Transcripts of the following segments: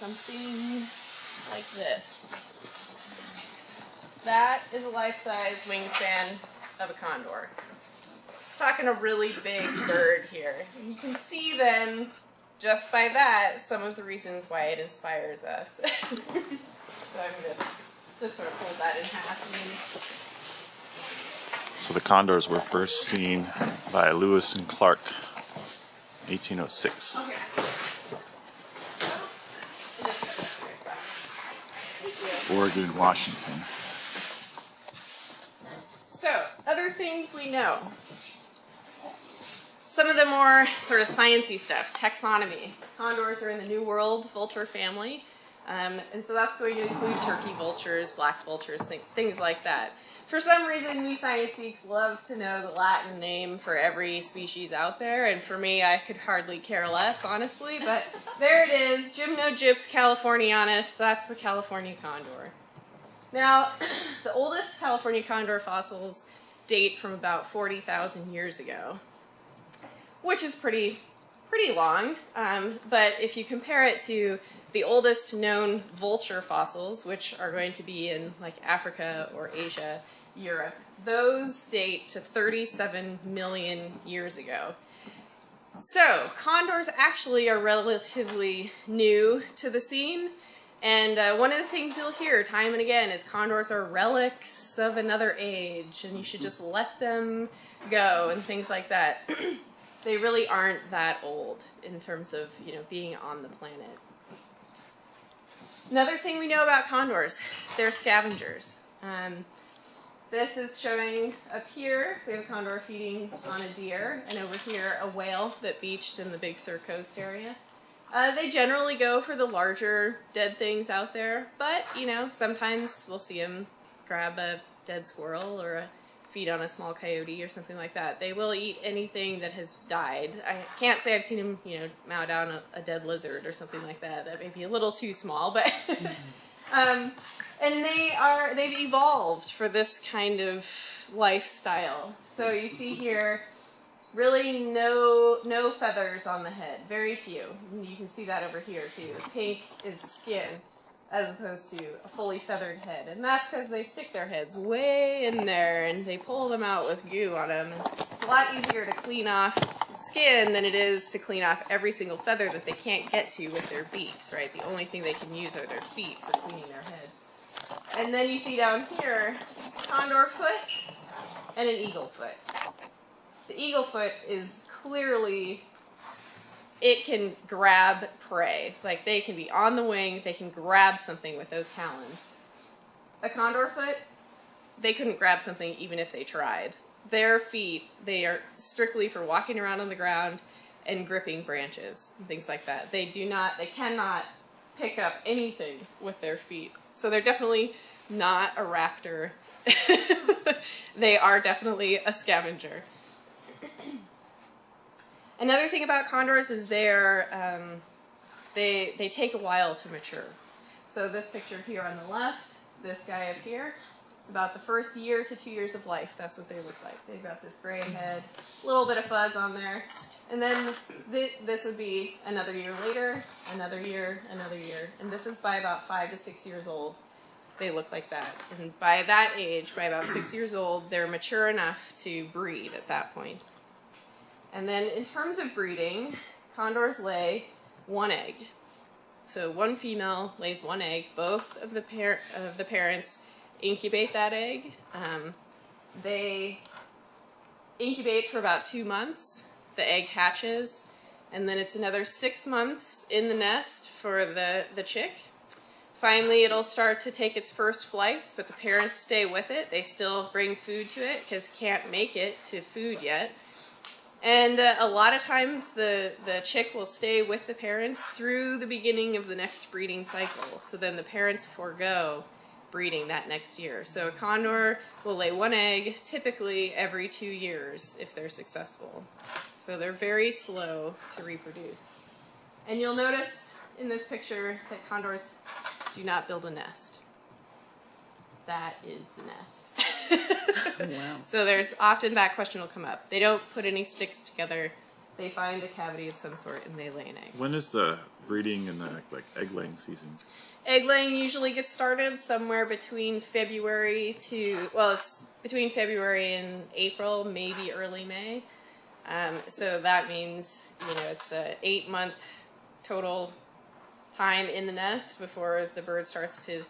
something like this. That is a life-size wingspan of a condor. Talking a really big bird here. You can see then, just by that, some of the reasons why it inspires us. So I'm going to just sort of fold that in half. So the condors were first seen by Lewis and Clark, 1806. Okay. Oregon, Washington. So, other things we know. Some of the more sort of sciencey stuff, taxonomy. Condors are in the New World vulture family, and so that's going to include turkey vultures, black vultures, things like that. For some reason, we science geeks love to know the Latin name for every species out there, and for me, I could hardly care less, honestly, but there it is, Gymnogyps californianus, that's the California condor. Now, the oldest California condor fossils date from about 40,000 years ago, which is pretty long, but if you compare it to the oldest known vulture fossils, which are going to be in like Africa or Asia, Europe, those date to 37 million years ago. So, condors actually are relatively new to the scene, and one of the things you'll hear time and again is condors are relics of another age, and you should just let them go, and things like that. They really aren't that old in terms of, being on the planet. Another thing we know about condors, they're scavengers. This is showing up here, we have a condor feeding on a deer, and over here a whale that beached in the Big Sur coast area. They generally go for the larger dead things out there, but, sometimes we'll see them grab a dead squirrel or feed on a small coyote or something like that. They will eat anything that has died. I can't say I've seen them, mow down a dead lizard or something like that. That may be a little too small, but and they've evolved for this kind of lifestyle. So you see here, really no feathers on the head, very few. You can see that over here too. Pink is skin, as opposed to a fully feathered head. And that's because they stick their heads way in there and they pull them out with goo on them. And it's a lot easier to clean off skin than it is to clean off every single feather that they can't get to with their beaks, right? The only thing they can use are their feet for cleaning their heads. And then you see down here, condor foot and an eagle foot. The eagle foot is clearly, it can grab prey. Like, they can be on the wing, they can grab something with those talons. A condor foot, they couldn't grab something even if they tried. Their feet, they are strictly for walking around on the ground and gripping branches and things like that. They cannot pick up anything with their feet. So they're definitely not a raptor. They are definitely a scavenger. Another thing about condors is they take a while to mature. So this picture here on the left, this guy up here, it's about the first year to 2 years of life. That's what they look like. They've got this gray head, a little bit of fuzz on there. And then this would be another year later, another year, and this is by about 5 to 6 years old. They look like that. And by that age, by about 6 years old, they're mature enough to breed at that point. And then in terms of breeding, condors lay one egg. So one female lays one egg. Both of the parents incubate that egg. They incubate for about 2 months. The egg hatches, and then it's another 6 months in the nest for the chick. Finally, it'll start to take its first flights, but the parents stay with it. They still bring food to it because it can't make it to food yet. And a lot of times the chick will stay with the parents through the beginning of the next breeding cycle. So then the parents forego breeding that next year. So a condor will lay one egg typically every 2 years if they're successful. So they're very slow to reproduce. And you'll notice in this picture that condors do not build a nest. That is the nest. Wow. So there's often that question will come up. They don't put any sticks together. They find a cavity of some sort and they lay an egg. When is the breeding and the egg laying season? Egg laying usually gets started somewhere between February it's between February and April, maybe early May. So that means, it's a 8-month total time in the nest before the bird starts to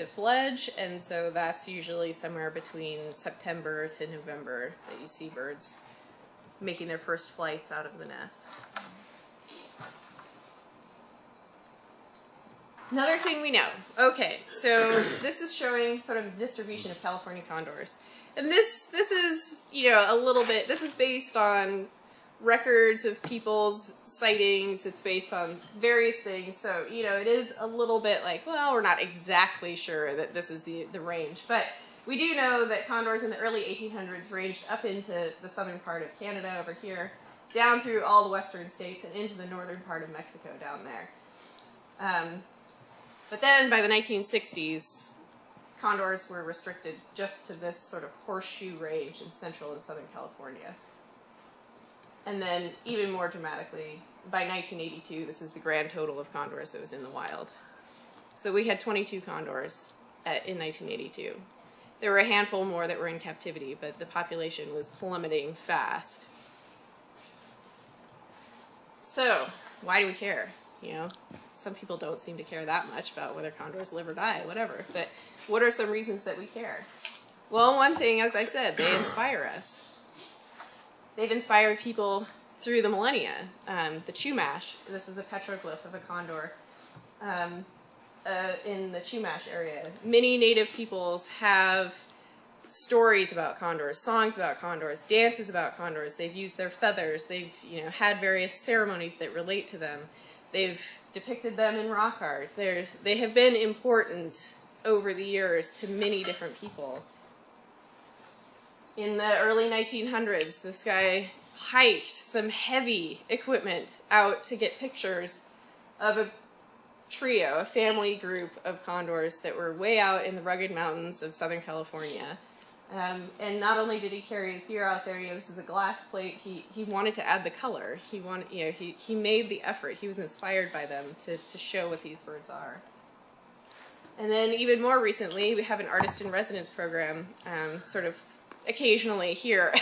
fledge, and so that's usually somewhere between September to November that you see birds making their first flights out of the nest. Another thing we know. Okay, so this is showing sort of the distribution of California condors. And this is, a little bit, this is based on records of people's sightings. It's based on various things. So, it is a little bit like, well, we're not exactly sure that this is the range. But we do know that condors in the early 1800s ranged up into the southern part of Canada over here, down through all the western states and into the northern part of Mexico down there. But then by the 1960s, condors were restricted just to this sort of horseshoe range in central and southern California. And then even more dramatically, by 1982, this is the grand total of condors that was in the wild. So we had 22 condors in 1982. There were a handful more that were in captivity, but the population was plummeting fast. So, why do we care? Some people don't seem to care that much about whether condors live or die, whatever. But what are some reasons that we care? Well, one thing, as I said, they inspire us. They've inspired people through the millennia. The Chumash, this is a petroglyph of a condor in the Chumash area. Many native peoples have stories about condors, songs about condors, dances about condors. They've used their feathers. They've had various ceremonies that relate to them. They've depicted them in rock art. They have been important over the years to many different people. In the early 1900s, this guy hiked some heavy equipment out to get pictures of a trio, a family group of condors that were way out in the rugged mountains of Southern California. And not only did he carry his gear out there, this is a glass plate, he wanted to add the color. He wanted, he made the effort. He was inspired by them to show what these birds are. And then even more recently, we have an artist in residence program, sort of occasionally here.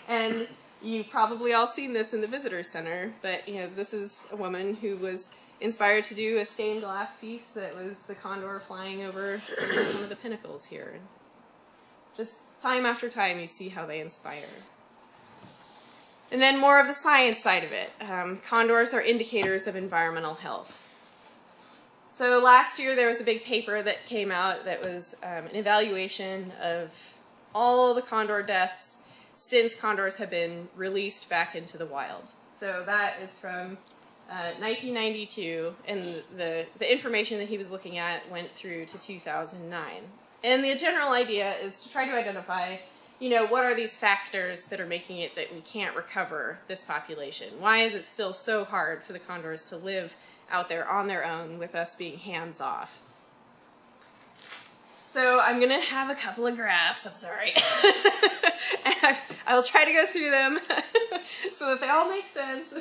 And you've probably all seen this in the visitor center, but this is a woman who was inspired to do a stained glass piece that was the condor flying over some of the pinnacles here. Just time after time, you see how they inspire. And then more of the science side of it. Condors are indicators of environmental health. So last year there was a big paper that came out that was an evaluation of all the condor deaths since condors have been released back into the wild. So that is from 1992, and the information that he was looking at went through to 2009. And the general idea is to try to identify, what are these factors that are making it that we can't recover this population? Why is it still so hard for the condors to live out there on their own with us being hands-off? So I'm going to have a couple of graphs, I'm sorry. And I will try to go through them so that they all make sense.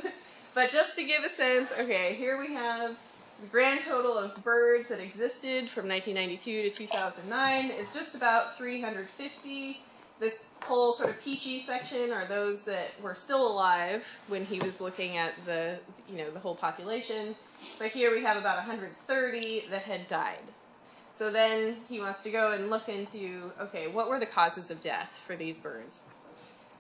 But just to give a sense, okay, here we have the grand total of birds that existed from 1992 to 2009 is just about 350. This whole sort of peachy section are those that were still alive when he was looking at the whole population. But here we have about 130 that had died. So then he wants to go and look into, okay, what were the causes of death for these birds?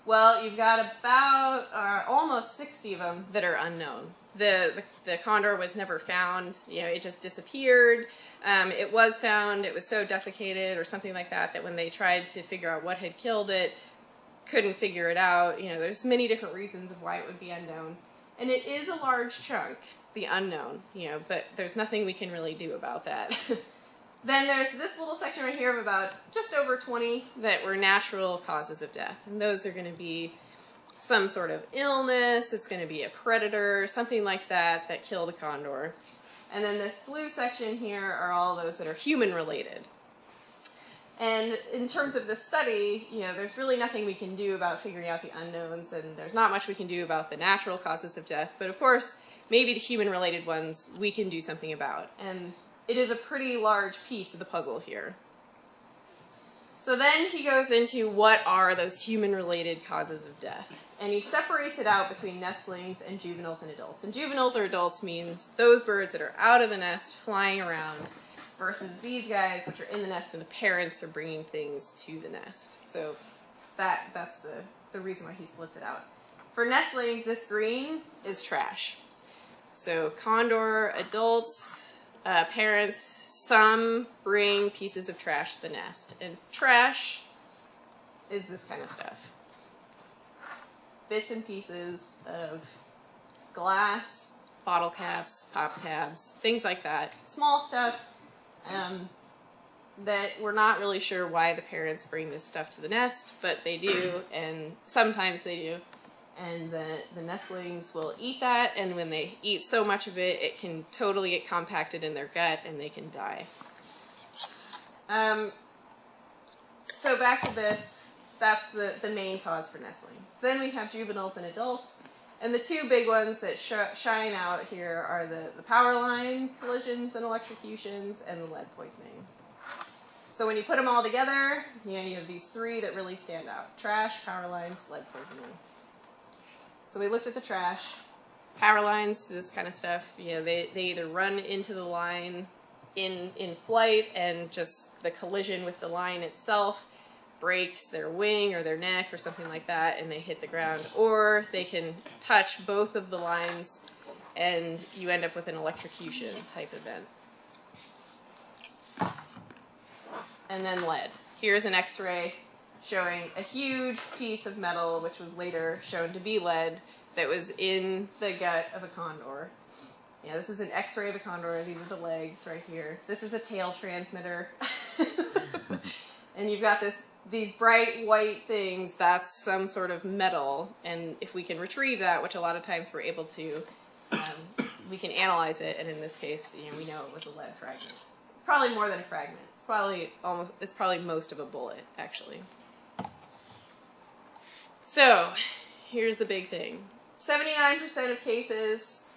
Well, you've got about almost 60 of them that are unknown. The condor was never found. It just disappeared. It was found. It was so desiccated or something like that that when they tried to figure out what had killed it, couldn't figure it out. There's many different reasons of why it would be unknown. And it is a large chunk, the unknown, but there's nothing we can really do about that. Then there's this little section right here of about just over 20 that were natural causes of death. And those are going to be some sort of illness, it's going to be a predator, something like that that killed a condor. And then this blue section here are all those that are human related. And in terms of this study, there's really nothing we can do about figuring out the unknowns, and there's not much we can do about the natural causes of death. But of course, maybe the human-related ones we can do something about. And it is a pretty large piece of the puzzle here. So then he goes into what are those human-related causes of death. And he separates it out between nestlings and juveniles and adults. And juveniles or adults means those birds that are out of the nest flying around versus these guys which are in the nest and the parents are bringing things to the nest. So that's the reason why he splits it out. For nestlings, this green is trash. So condor, adults, parents, some bring pieces of trash to the nest. And trash is this kind of stuff. Bits and pieces of glass, bottle caps, pop tabs, things like that. Small stuff that we're not really sure why the parents bring this stuff to the nest, but they do, and sometimes they do. And the nestlings will eat that, and when they eat so much of it, it can totally get compacted in their gut, and they can die. So back to this, that's the main cause for nestlings. Then we have juveniles and adults, and the two big ones that shine out here are the power line collisions and electrocutions, and the lead poisoning. So when you put them all together, you have these three that really stand out: trash, power lines, lead poisoning. So we looked at the trash. Power lines, this kind of stuff, they either run into the line in flight, and just the collision with the line itself breaks their wing or their neck or something like that, and they hit the ground. Or they can touch both of the lines, and you end up with an electrocution type event. And then lead. Here's an X-ray showing a huge piece of metal, which was later shown to be lead, that was in the gut of a condor. Yeah, this is an X-ray of a condor. These are the legs right here. This is a tail transmitter. And you've got these bright white things. That's some sort of metal. And if we can retrieve that, which a lot of times we're able to, we can analyze it. And in this case, we know it was a lead fragment. It's probably more than a fragment. It's probably most of a bullet, actually. So, here's the big thing. 79% of cases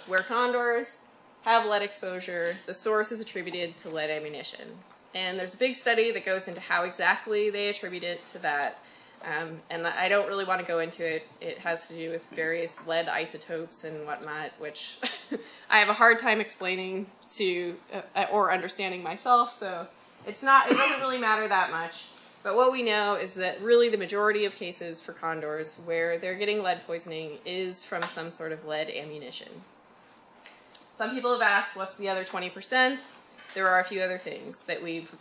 where condors have lead exposure, the source is attributed to lead ammunition. And there's a big study that goes into how exactly they attribute it to that. And I don't really want to go into it. It has to do with various lead isotopes and whatnot, which I have a hard time explaining to or understanding myself, so it doesn't really matter that much. But what we know is that really the majority of cases for condors where they're getting lead poisoning is from some sort of lead ammunition. Some people have asked, what's the other 20%? There are a few other things that we've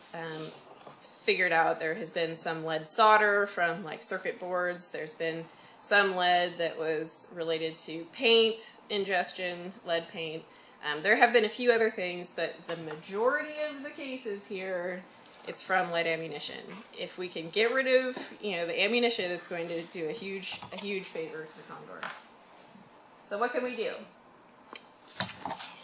figured out. There has been some lead solder from like circuit boards. There's been some lead that was related to paint ingestion, lead paint. There have been a few other things, but the majority of the cases here, it's from lead ammunition. If we can get rid of, the ammunition, it's going to do a huge favor to the condors. So what can we do?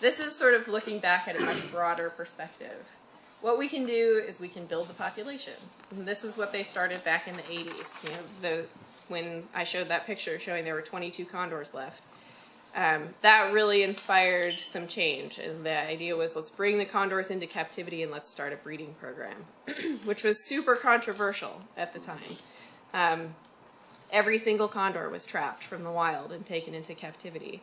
This is sort of looking back at a much broader perspective. What we can do is we can build the population. And this is what they started back in the 80s. When I showed that picture showing there were 22 condors left. That really inspired some change. And the idea was, let's bring the condors into captivity and let's start a breeding program, which was super controversial at the time. Every single condor was trapped from the wild and taken into captivity.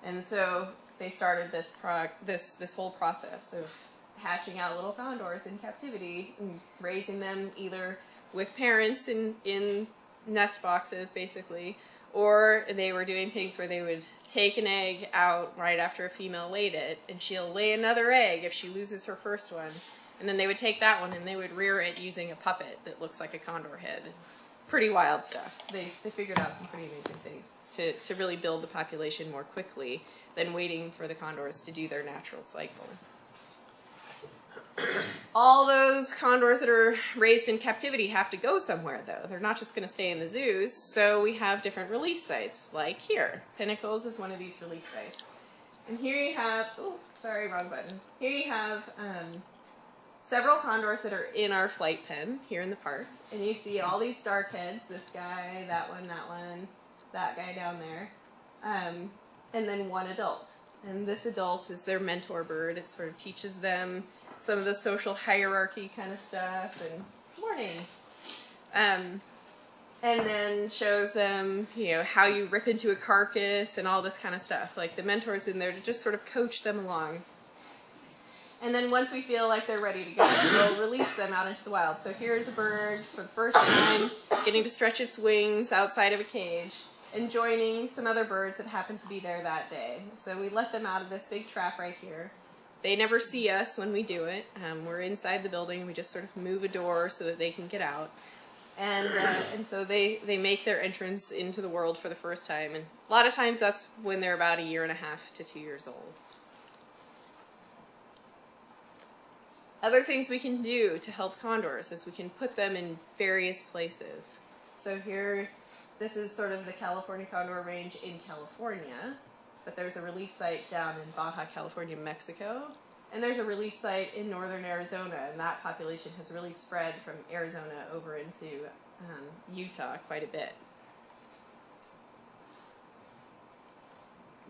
And so they started this whole process of hatching out little condors in captivity and raising them either with parents in nest boxes, basically, or they were doing things where they would take an egg out right after a female laid it, and she'll lay another egg if she loses her first one, and then they would take that one and they would rear it using a puppet that looks like a condor head. Pretty wild stuff. They figured out some pretty amazing things to really build the population more quickly than waiting for the condors to do their natural cycle. All those condors that are raised in captivity have to go somewhere, though. They're not just going to stay in the zoos, so we have different release sites, like here. Pinnacles is one of these release sites. And here you have, oh, sorry, wrong button. Here you have several condors that are in our flight pen here in the park. And you see all these dark heads, this guy, that one, that guy down there. and then one adult. And this adult is their mentor bird. It sort of teaches them some of the social hierarchy kind of stuff, and morning. And then shows them, how you rip into a carcass and all this kind of stuff. Like, the mentor's in there to just sort of coach them along. And then once we feel like they're ready to go, we'll release them out into the wild. So here's a bird for the first time, getting to stretch its wings outside of a cage, and joining some other birds that happen to be there that day. So we let them out of this big trap right here. They never see us when we do it. We're inside the building. We just sort of move a door so that they can get out. And so they make their entrance into the world for the first time. And a lot of times that's when they're about 1.5 to 2 years old. Other things we can do to help condors is we can put them in various places. So here, this is sort of the California condor range in California, but there's a release site down in Baja California, Mexico, and there's a release site in northern Arizona, and that population has really spread from Arizona over into Utah quite a bit.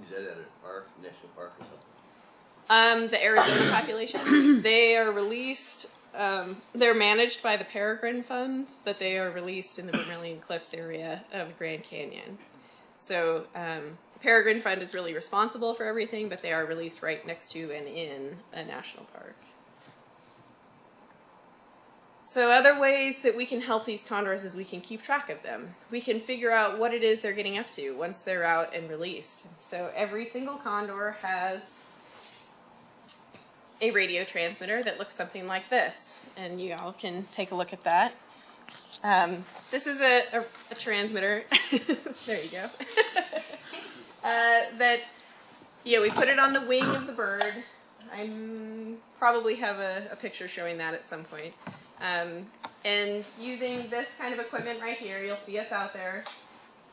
Is that at a park, national park or something? The Arizona population, they are released. They're managed by the Peregrine Fund, but they are released in the Vermilion Cliffs area of Grand Canyon. So the Peregrine Fund is really responsible for everything, but they are released right next to and in a national park. So other ways that we can help these condors is we can keep track of them. We can figure out what it is they're getting up to once they're out and released. So every single condor has a radio transmitter that looks something like this, and you all can take a look at that. This is a transmitter. There you go. That we put it on the wing of the bird. I probably have a picture showing that at some point. And using this kind of equipment right here, you'll see us out there.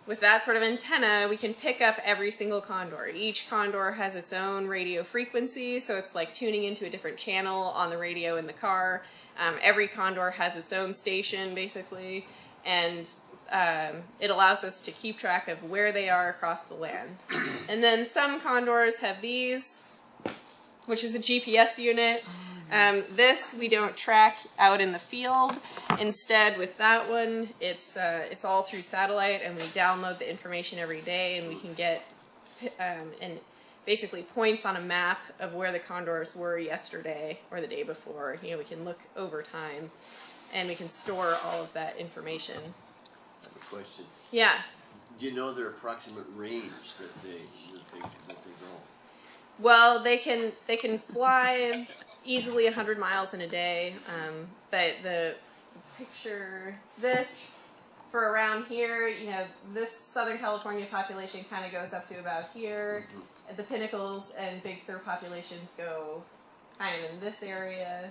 With that sort of antenna, we can pick up every single condor. Each condor has its own radio frequency, so it's like tuning into a different channel on the radio in the car. Every condor has its own station, basically, and it allows us to keep track of where they are across the land. And then some condors have these, which is a GPS unit. This we don't track out in the field. Instead, with that one, it's all through satellite, and we download the information every day, and we can get and basically points on a map of where the condors were yesterday or the day before. We can look over time, and we can store all of that information. I have a question. Yeah. Do you know their approximate range that they go? Well, they can fly easily 100 miles in a day. The picture this for around here, this Southern California population kind of goes up to about here. The Pinnacles and Big Sur populations go kind of in this area.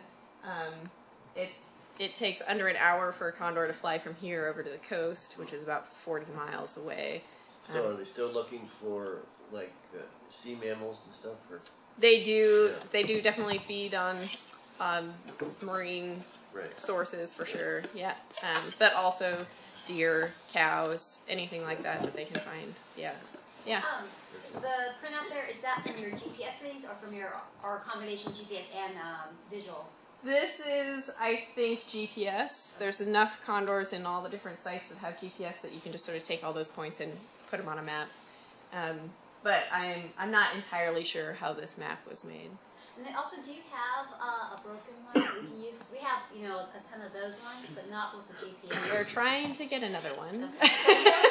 It takes under an hour for a condor to fly from here over to the coast, which is about 40 miles away. So are they still looking for like sea mammals and stuff? Or? They do. Yeah. They do definitely feed on marine sources for sure. Yeah, but also deer, cows, anything like that they can find. Yeah, yeah. The printout there, is that from your GPS readings or from your combination GPS and visual? This is, I think, GPS. There's enough condors in all the different sites that have GPS that you can just sort of take all those points and put them on a map. But I'm not entirely sure how this map was made. And then also, do you have a broken one that we can use? Because we have, a ton of those ones, but not with the GPS. We're trying to get another one. Okay. So we have a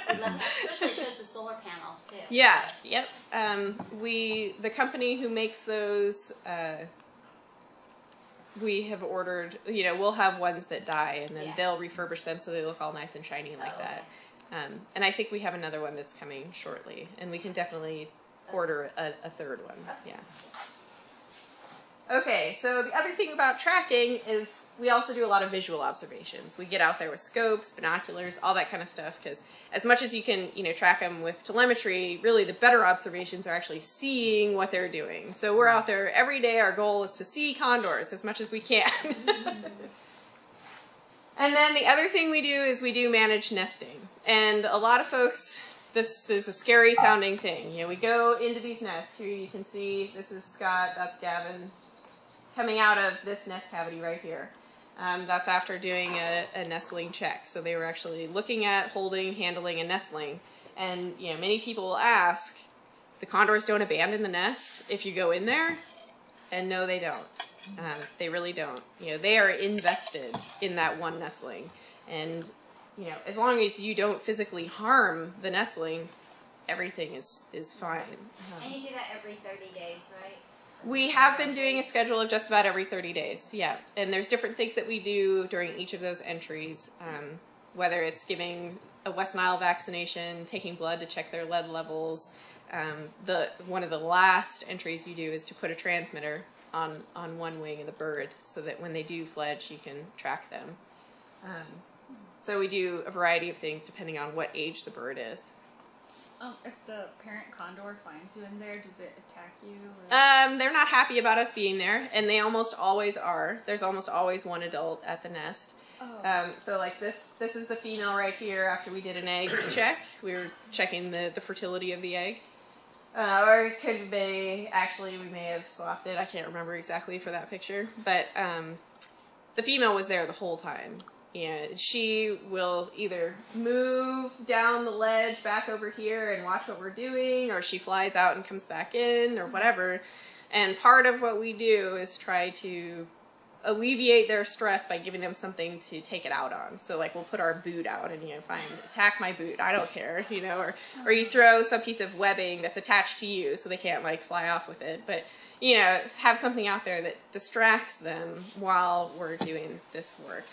broken one. Especially it shows the solar panel, too. Yeah, yep. The company who makes those, we have ordered, we'll have ones that die, and then they'll refurbish them so they look all nice and shiny like that. And I think we have another one that's coming shortly, and we can definitely order a third one. Yeah. Okay, so the other thing about tracking is we also do a lot of visual observations. We get out there with scopes, binoculars, all that kind of stuff, because as much as you can, track them with telemetry, really the better observations are actually seeing what they're doing. So we're out there every day. Our goal is to see condors as much as we can. And then the other thing we do is we do managed nesting. And a lot of folks, this is a scary sounding thing. You know, we go into these nests. Here you can see this is Scott, that's Gavin, coming out of this nest cavity right here. That's after doing a nestling check. So they were actually looking at holding, handling, and nestling. And you know, many people will ask, the condors don't abandon the nest if you go in there? And no, they don't. They really don't. You know, they are invested in that one nestling. And you know, as long as you don't physically harm the nestling, everything is fine. And you do that every 30 days, right? We have been doing a schedule of just about every 30 days, yeah. And there's different things that we do during each of those entries, whether it's giving a West Nile vaccination, taking blood to check their lead levels. One of the last entries you do is to put a transmitter on one wing of the bird so that when they do fledge, you can track them. So we do a variety of things depending on what age the bird is. If the parent condor finds you in there, does it attack you? Or? They're not happy about us being there, and they almost always are. There's almost always one adult at the nest. Oh. So like this is the female right here after we did an egg check. We were checking the fertility of the egg. Or it could be, actually we may have swapped it, I can't remember exactly for that picture, but the female was there the whole time. And she will either move down the ledge back over here and watch what we're doing, or she flies out and comes back in, or whatever. And part of what we do is try to alleviate their stress by giving them something to take it out on. So like we'll put our boot out and, you know, fine, attack my boot, I don't care, you know, or you throw some piece of webbing that's attached to you so they can't like fly off with it. But, you know, have something out there that distracts them while we're doing this work.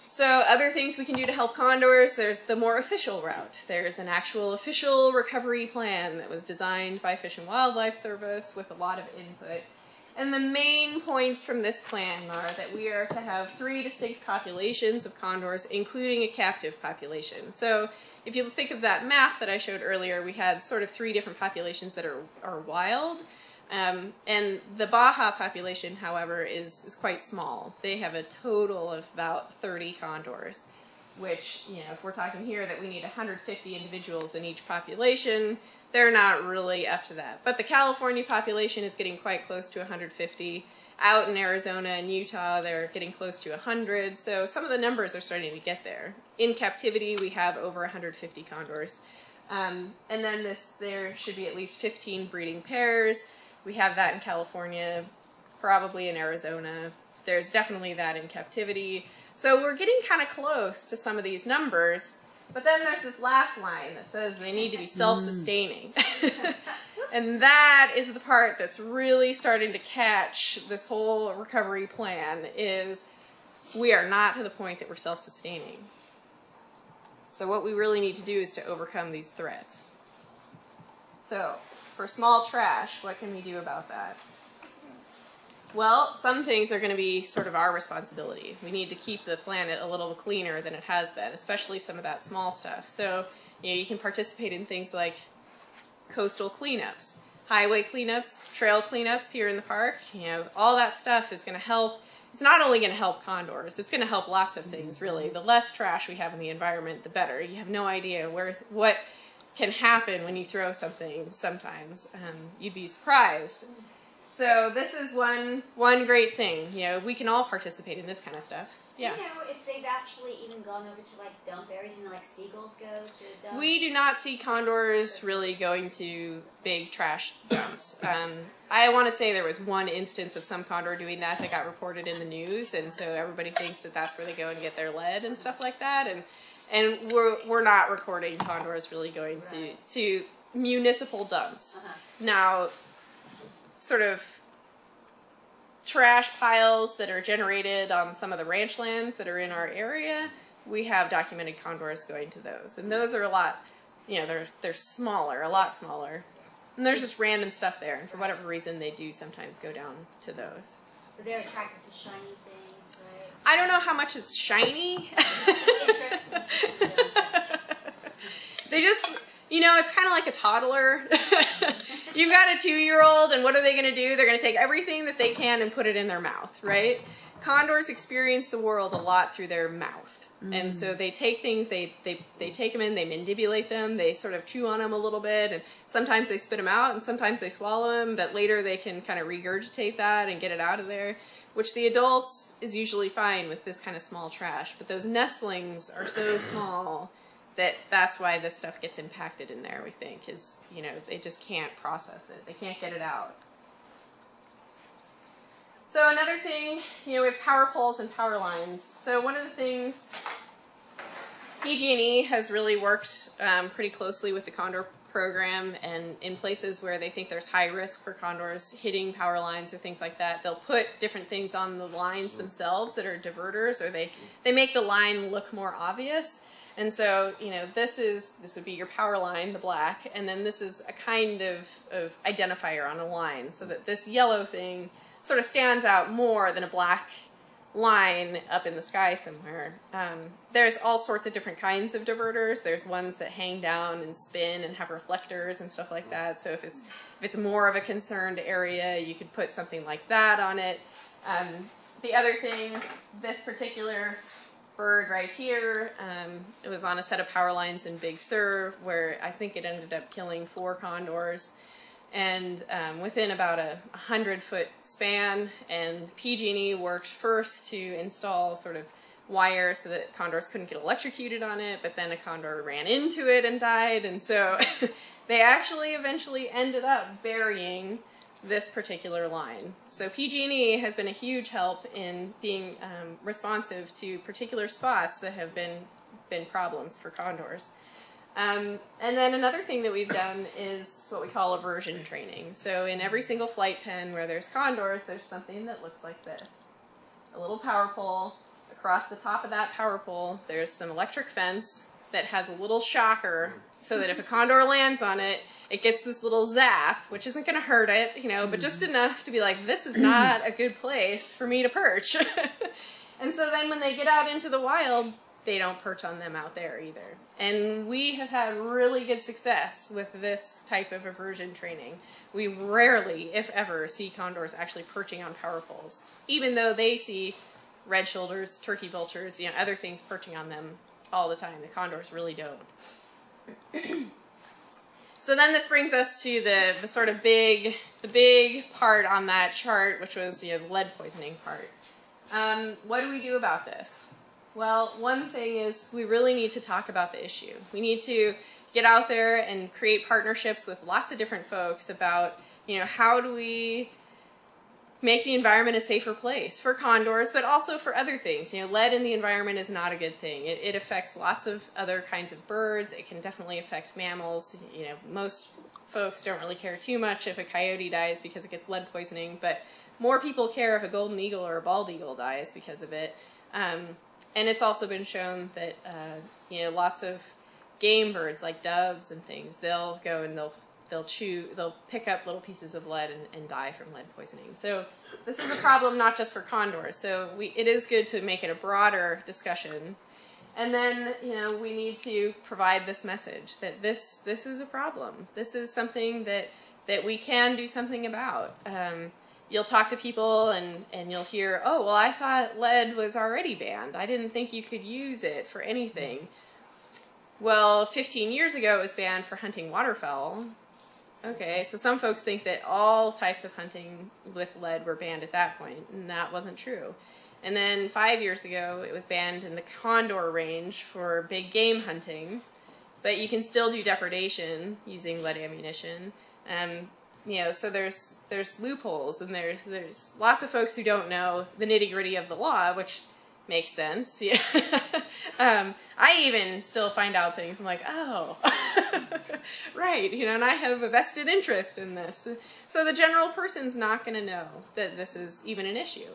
So other things we can do to help condors, there's the more official route. There's an actual official recovery plan that was designed by Fish and Wildlife Service with a lot of input. And the main points from this plan are that we are to have 3 distinct populations of condors, including a captive population. So if you think of that map that I showed earlier, we had sort of 3 different populations that are wild. And the Baja population, however, is quite small. They have a total of about 30 condors, which, you know, if we're talking here that we need 150 individuals in each population, they're not really up to that. But the California population is getting quite close to 150. Out in Arizona and Utah, they're getting close to 100. So some of the numbers are starting to get there. In captivity, we have over 150 condors. And then there should be at least 15 breeding pairs. We have that in California, probably in Arizona. There's definitely that in captivity. So we're getting kind of close to some of these numbers, but then there's this last line that says they need to be self-sustaining. And that is the part that's really starting to catch this whole recovery plan, is we are not to the point that we're self-sustaining. So what we really need to do is to overcome these threats. So, for small trash, what can we do about that? Well, some things are going to be sort of our responsibility. We need to keep the planet a little cleaner than it has been, especially some of that small stuff. So, you know, you can participate in things like coastal cleanups, highway cleanups, trail cleanups here in the park. You know, all that stuff is going to help. It's not only going to help condors, it's going to help lots of things, really. The less trash we have in the environment, the better. You have no idea what can happen when you throw something sometimes. You'd be surprised. So this is one great thing. You know, we can all participate in this kind of stuff. Yeah. Do you know if they've actually even gone over to like dump areas and like seagulls go to dumps? We do not see condors really going to big trash dumps. I want to say there was one instance of some condor doing that got reported in the news, and so everybody thinks that that's where they go and get their lead and stuff like that. And we're not recording condors really going to municipal dumps. Now, sort of trash piles that are generated on some of the ranch lands that are in our area, we have documented condors going to those. And those are a lot, you know, they're smaller, a lot smaller. And there's just random stuff there, and for whatever reason they do sometimes go down to those. But they're attracted to shiny things, right? I don't know how much it's shiny. They just, you know, it's kind of like a toddler. You've got a 2-year-old, and what are they going to do? They're going to take everything that they can and put it in their mouth, right? condors experience the world a lot through their mouth. And so they take things, they take them in, they mandibulate them, they sort of chew on them a little bit, and sometimes they spit them out, and sometimes they swallow them, but later they can kind of regurgitate that and get it out of there, which the adults is usually fine with this kind of small trash. But those nestlings are so small that that's why this stuff gets impacted in there, we think, is, you know, they just can't process it. They can't get it out. So another thing, you know, we have power poles and power lines. So one of the things, PG&E has really worked pretty closely with the Condor program, and in places where they think there's high risk for condors hitting power lines or things like that, they'll put different things on the lines themselves that are diverters, or they make the line look more obvious. And so, you know, this would be your power line, the black, and then this is a kind of identifier on a line, so that this yellow thing sort of stands out more than a black line up in the sky somewhere. There's all sorts of different kinds of diverters. There's ones that hang down and spin and have reflectors and stuff like that. So if it's more of a concerned area, you could put something like that on it. The other thing, this particular bird right here, it was on a set of power lines in Big Sur, where I think it ended up killing 4 condors. And within about a 100-foot span, and PG&E worked first to install sort of wire so that condors couldn't get electrocuted on it, but then a condor ran into it and died, and so they actually eventually ended up burying this particular line. So PG&E has been a huge help in being responsive to particular spots that have been problems for condors. And then another thing that we've done is what we call aversion training. So in every single flight pen where there's condors, there's something that looks like this. A little power pole. Across the top of that power pole, there's some electric fence that has a little shocker so that if a condor lands on it, it gets this little zap, which isn't going to hurt it, you know, but just enough to be like, this is not a good place for me to perch. And so then when they get out into the wild, they don't perch on them out there either. And we have had really good success with this type of aversion training. We rarely, if ever, see condors actually perching on power poles, even though they see red shoulders, turkey vultures, you know, other things perching on them all the time. The condors really don't. So then this brings us to the sort of big part on that chart, which was, you know, the lead poisoning part. What do we do about this? Well, one thing is we really need to talk about the issue. We need to get out there and create partnerships with lots of different folks about, you know, how do we make the environment a safer place for condors, but also for other things. You know, lead in the environment is not a good thing. It affects lots of other kinds of birds. It can definitely affect mammals. You know, most folks don't really care too much if a coyote dies because it gets lead poisoning, but more people care if a golden eagle or a bald eagle dies because of it. And it's also been shown that, you know, lots of game birds like doves and things, they'll go and they'll pick up little pieces of lead and die from lead poisoning. So this is a problem not just for condors. So it is good to make it a broader discussion. And then, you know, we need to provide this message that this is a problem. This is something that we can do something about. You'll talk to people and you'll hear, oh, well, I thought lead was already banned. I didn't think you could use it for anything. Well, 15 years ago it was banned for hunting waterfowl. Okay, so some folks think that all types of hunting with lead were banned at that point, and that wasn't true. And then 5 years ago it was banned in the Condor range for big game hunting, but you can still do depredation using lead ammunition. You know, so there's loopholes, and there's lots of folks who don't know the nitty-gritty of the law, which makes sense. Yeah. I even still find out things. I'm like, oh, right, you know, and I have a vested interest in this. So the general person's not going to know that this is even an issue.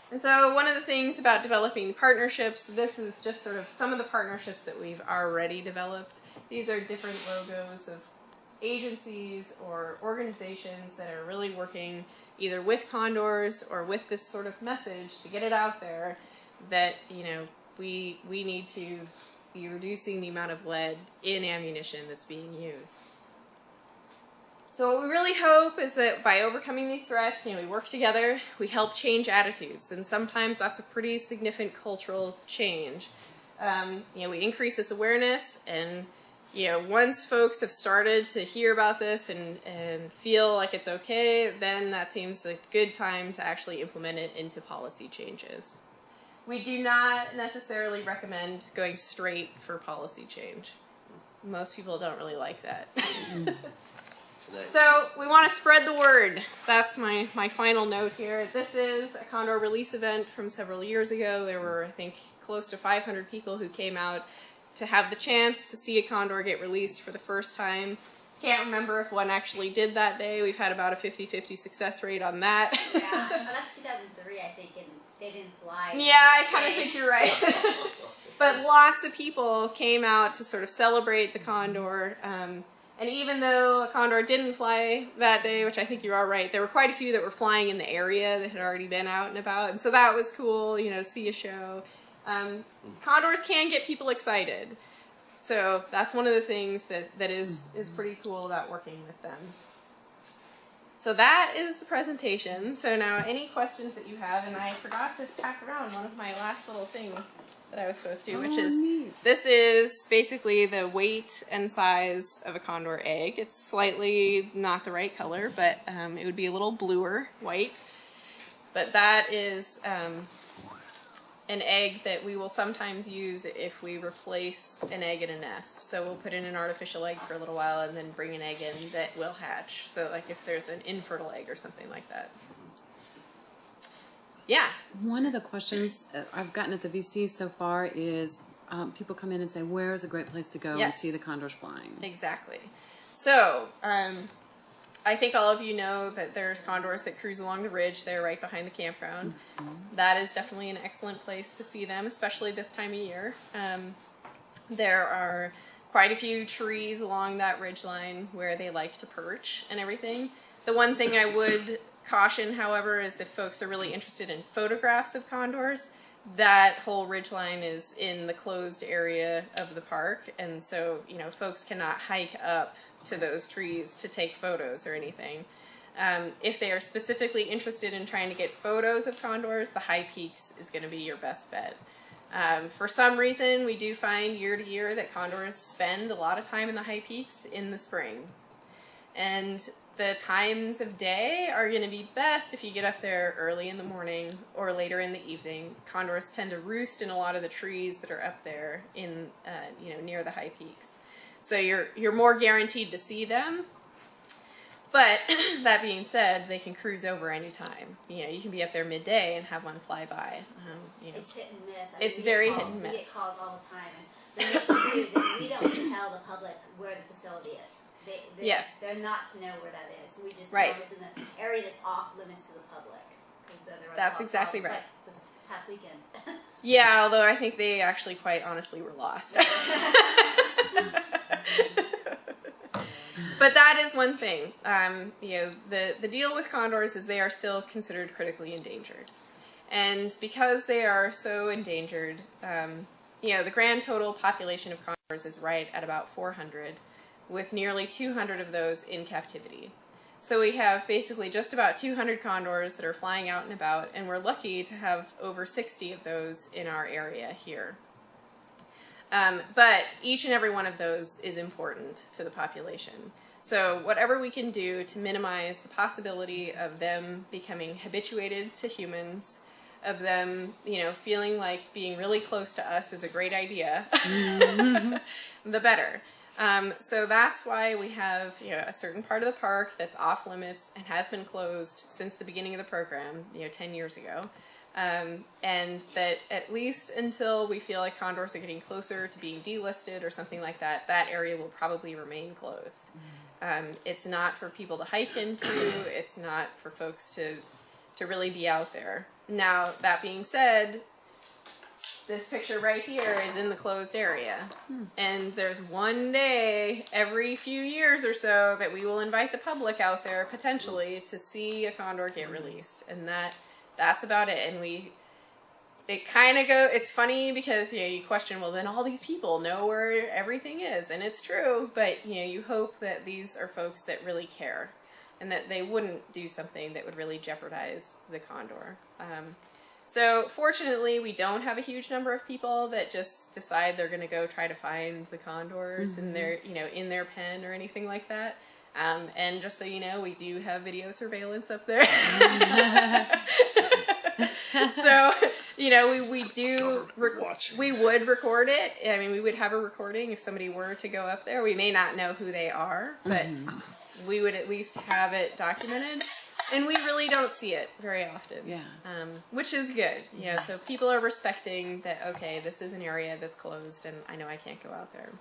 And so one of the things about developing partnerships, this is just sort of some of the partnerships that we've already developed. These are different logos of agencies or organizations that are really working either with condors or with this sort of message to get it out there that, you know, we need to be reducing the amount of lead in ammunition that's being used. So what we really hope is that by overcoming these threats, we work together, we help change attitudes, and sometimes that's a pretty significant cultural change. We increase this awareness, and once folks have started to hear about this and feel like it's okay, then that seems a good time to actually implement it into policy changes. We do not necessarily recommend going straight for policy change. Most people don't really like that. So we want to spread the word. That's my final note here. This is a Condor release event from several years ago. There were, I think, close to 500 people who came out to have the chance to see a Condor get released for the first time. Can't remember if one actually did that day. We've had about a 50-50 success rate on that. Yeah, that's 2003, I think, and they didn't fly. Yeah, I kind of think you're right. But lots of people came out to sort of celebrate the Condor. And even though a Condor didn't fly that day, which I think you are right, there were quite a few that were flying in the area that had already been out and about. And so that was cool, to see a show. Condors can get people excited. So that's one of the things that is pretty cool about working with them. So that is the presentation. So now any questions that you have, and I forgot to pass around one of my last little things that I was supposed to, which is, this is basically the weight and size of a Condor egg. It's slightly not the right color, but it would be a little bluer white. But that is an egg that we will sometimes use if we replace an egg in a nest. So we'll put in an artificial egg for a little while and then bring an egg in that will hatch. So like if there's an infertile egg or something like that. Yeah. One of the questions I've gotten at the VC so far is people come in and say, where is a great place to go and see the condors flying? Exactly. So I think all of you know that there's condors that cruise along the ridge. They're right behind the campground. That is definitely an excellent place to see them, especially this time of year. There are quite a few trees along that ridge line where they like to perch and everything. The one thing I would caution, however, is if folks are really interested in photographs of condors, that whole ridgeline is in the closed area of the park, and so folks cannot hike up to those trees to take photos or anything. If they are specifically interested in trying to get photos of condors, the high peaks is going to be your best bet. For some reason, we do find year to year that condors spend a lot of time in the high peaks in the spring. And the times of day are going to be best if you get up there early in the morning or later in the evening. Condors tend to roost in a lot of the trees that are up there in, near the high peaks. So you're more guaranteed to see them. But that being said, they can cruise over anytime. You can be up there midday and have one fly by. It's hit and miss. It's very hit and miss. We get calls all the time, and the main issue is that we don't tell the public where the facility is. They're not to know where that is. We just tell them it's in the area that's off limits to the public. That's exactly right. Like this past weekend. Yeah, although I think they actually quite honestly were lost. But that is one thing. The deal with condors is they are still considered critically endangered. And because they are so endangered, the grand total population of condors is right at about 400, with nearly 200 of those in captivity. So we have basically just about 200 condors that are flying out and about, and we're lucky to have over 60 of those in our area here. But each and every one of those is important to the population. So whatever we can do to minimize the possibility of them becoming habituated to humans, of them, feeling like being really close to us is a great idea, the better. So that's why we have, a certain part of the park that's off limits and has been closed since the beginning of the program, 10 years ago. And that at least until we feel like condors are getting closer to being delisted or something like that, that area will probably remain closed. It's not for people to hike into, it's not for folks to really be out there. Now, that being said, this picture right here is in the closed area. And there's one day every few years or so that we will invite the public out there potentially to see a condor get released. And that's about it. And it kind of it's funny because, you question, well, then all these people know where everything is, and it's true, but, you hope that these are folks that really care, and that they wouldn't do something that would really jeopardize the condor. So fortunately, we don't have a huge number of people that just decide they're going to go try to find the condors in their, in their pen or anything like that. And just so you know, we do have video surveillance up there. So, we do, we would record it. I mean, we would have a recording if somebody were to go up there. We may not know who they are, but we would at least have it documented. And we really don't see it very often. Yeah. Which is good. Yeah. So people are respecting that, okay, this is an area that's closed and I know I can't go out there.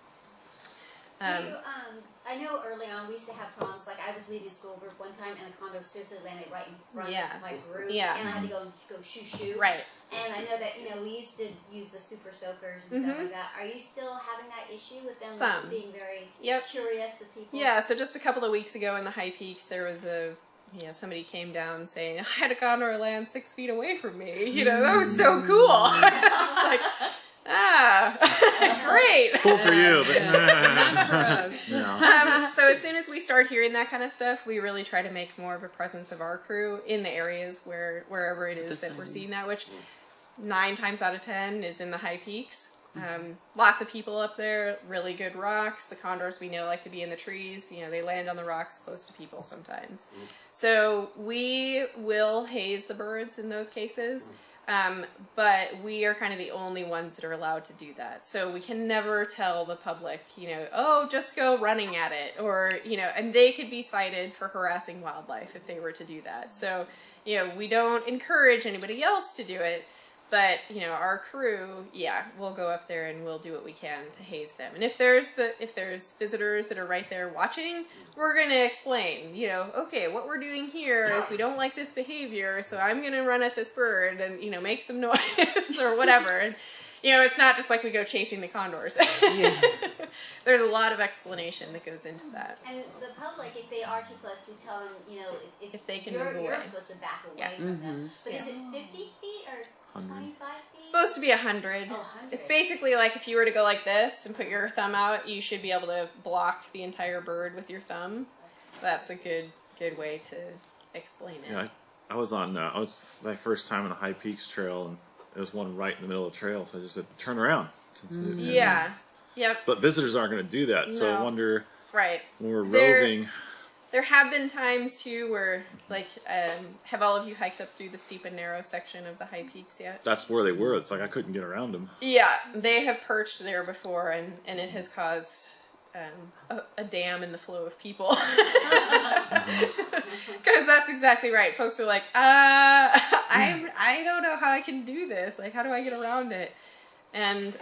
I know early on we used to have problems. Like I was leading a school group one time, and the condor seriously landed right in front of my group, and I had to go shoo. Right. And I know that we used to use the super soakers and stuff like that. Are you still having that issue with them being very curious of people? Yeah. So just a couple of weeks ago in the high peaks, there was somebody came down saying, I had a condor land 6 feet away from me. That was so cool. I was like, great. Cool for you. But not for us. No. So as soon as we start hearing that kind of stuff, we really try to make more of a presence of our crew in the areas wherever it is that we're seeing that, which 9 times out of 10 is in the high peaks. Lots of people up there, really good rocks. The condors we know like to be in the trees. They land on the rocks close to people sometimes. So we will haze the birds in those cases. But we are kind of the only ones that are allowed to do that. So we can never tell the public, oh, just go running at it. Or, and they could be cited for harassing wildlife if they were to do that. So, we don't encourage anybody else to do it. But, our crew, we'll go up there and we'll do what we can to haze them. And if there's visitors that are right there watching, we're going to explain, okay, what we're doing here is we don't like this behavior, so I'm going to run at this bird and, make some noise or whatever. And, it's not just like we go chasing the condors. There's a lot of explanation that goes into that. And the public, if they are too close, we tell them, if they can move away. You're supposed to back away from them. But is it 50 feet or 25 feet? It's supposed to be 100. 100. It's basically like if you were to go like this and put your thumb out, you should be able to block the entire bird with your thumb. That's a good way to explain it. Yeah, I was my first time on the High Peaks Trail, and there was one right in the middle of the trail, so I just said, turn around. Yep. But visitors aren't going to do that, so I wonder, when we're roving... There have been times, too, where, have all of you hiked up through the steep and narrow section of the high peaks yet? That's where they were. It's like I couldn't get around them. Yeah, they have perched there before, and it has caused a dam in the flow of people. Because that's exactly right. Folks are like, I don't know how I can do this. Like, how do I get around it? And,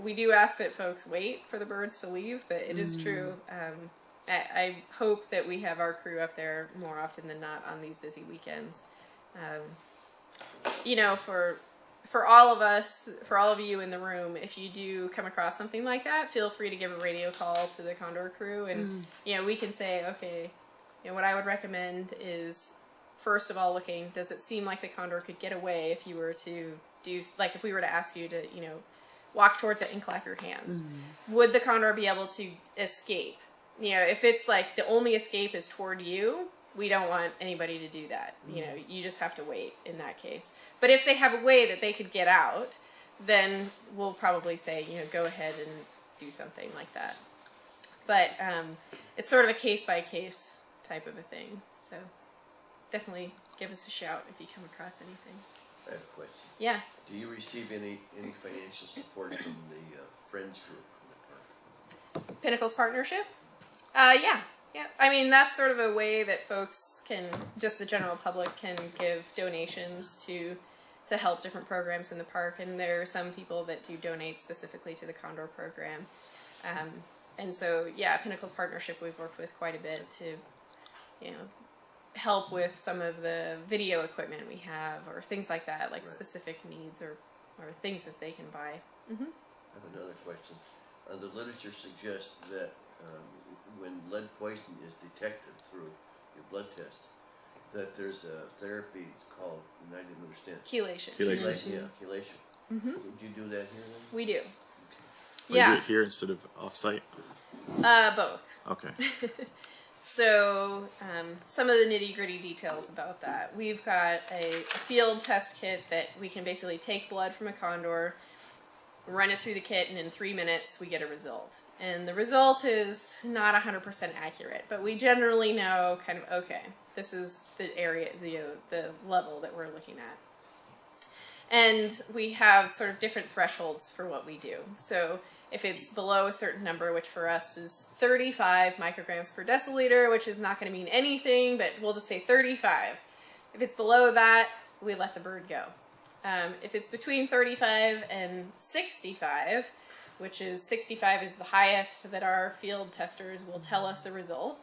we do ask that folks wait for the birds to leave, but it is true. I hope that we have our crew up there more often than not on these busy weekends. For all of us, for all of you in the room, if you do come across something like that, feel free to give a radio call to the Condor crew, and we can say, okay, what I would recommend is, first of all, does it seem like the condor could get away if you were to if we were to ask you to, walk towards it and clap your hands? Would the condor be able to escape? If it's like the only escape is toward you, we don't want anybody to do that. You just have to wait in that case. But if they have a way that they could get out, then we'll probably say, go ahead and do something like that. But it's sort of a case-by-case type of a thing. So definitely give us a shout if you come across anything. I have a question. Yeah. Do you receive any financial support from the Friends group in the park? Pinnacles partnership? Yeah. I mean, that's sort of a way that folks can, just the general public, can give donations to help different programs in the park. And there are some people that do donate specifically to the Condor program. And so, Pinnacles partnership we've worked with quite a bit to, help with some of the video equipment we have, or things like that, like specific needs or things that they can buy. I have another question. The literature suggests that when lead poisoning is detected through your blood test, that there's a therapy called, I didn't understand. Chelation. Chelation. Yeah, chelation. Mm-hmm. Would you do that here then? We do. Or you do it here instead of off-site? Both. Okay. So, some of the nitty-gritty details about that. We've got a field test kit that we can basically take blood from a condor, run it through the kit, and in 3 minutes we get a result. And the result is not 100% accurate, but we generally know kind of, okay, this is the area, the level that we're looking at. And we have sort of different thresholds for what we do. So if it's below a certain number, which for us is 35 micrograms per deciliter, which is not going to mean anything, but we'll just say 35. If it's below that, we let the bird go. If it's between 35 and 65, which is 65 is the highest that our field testers will tell us a result,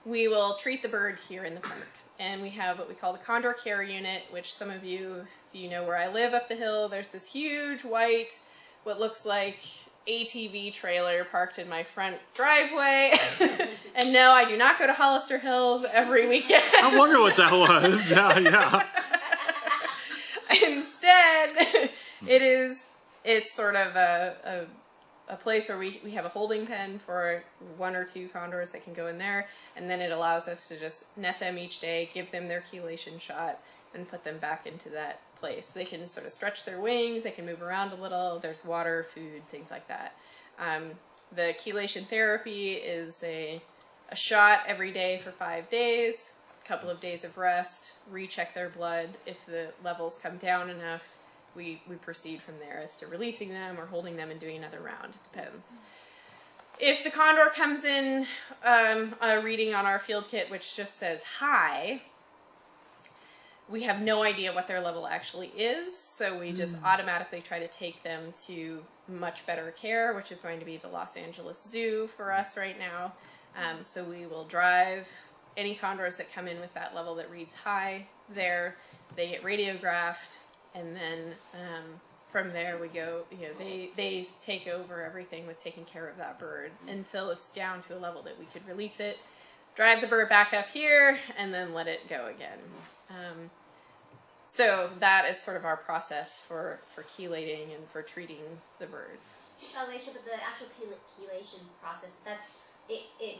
we will treat the bird here in the park. And we have what we call the Condor Care Unit, which some of you, if you know where I live up the hill, there's this huge white, what looks like ATV trailer parked in my front driveway. And no, I do not go to Hollister Hills every weekend. I wonder what that was. Yeah. Instead, it's sort of a place where we have a holding pen for 1 or 2 condors that can go in there, and then it allows us to just net them each day, give them their chelation shot, and put them back into that place. They can sort of stretch their wings, they can move around a little, there's water, food, things like that. The chelation therapy is a shot every day for 5 days, a couple of days of rest, recheck their blood. If the levels come down enough, we proceed from there as to releasing them or holding them and doing another round. It depends. If the condor comes in a reading on our field kit which just says hi, we have no idea what their level actually is, so we just automatically try to take them to much better care, which is going to be the Los Angeles Zoo for us right now. So we will drive any condors that come in with that level that reads high there. They get radiographed, and then from there we go, they take over everything with taking care of that bird until it's down to a level that we could release it, drive the bird back up here, and then let it go again. So that is sort of our process for chelating and for treating the birds. Alacia, but the actual chelation process, it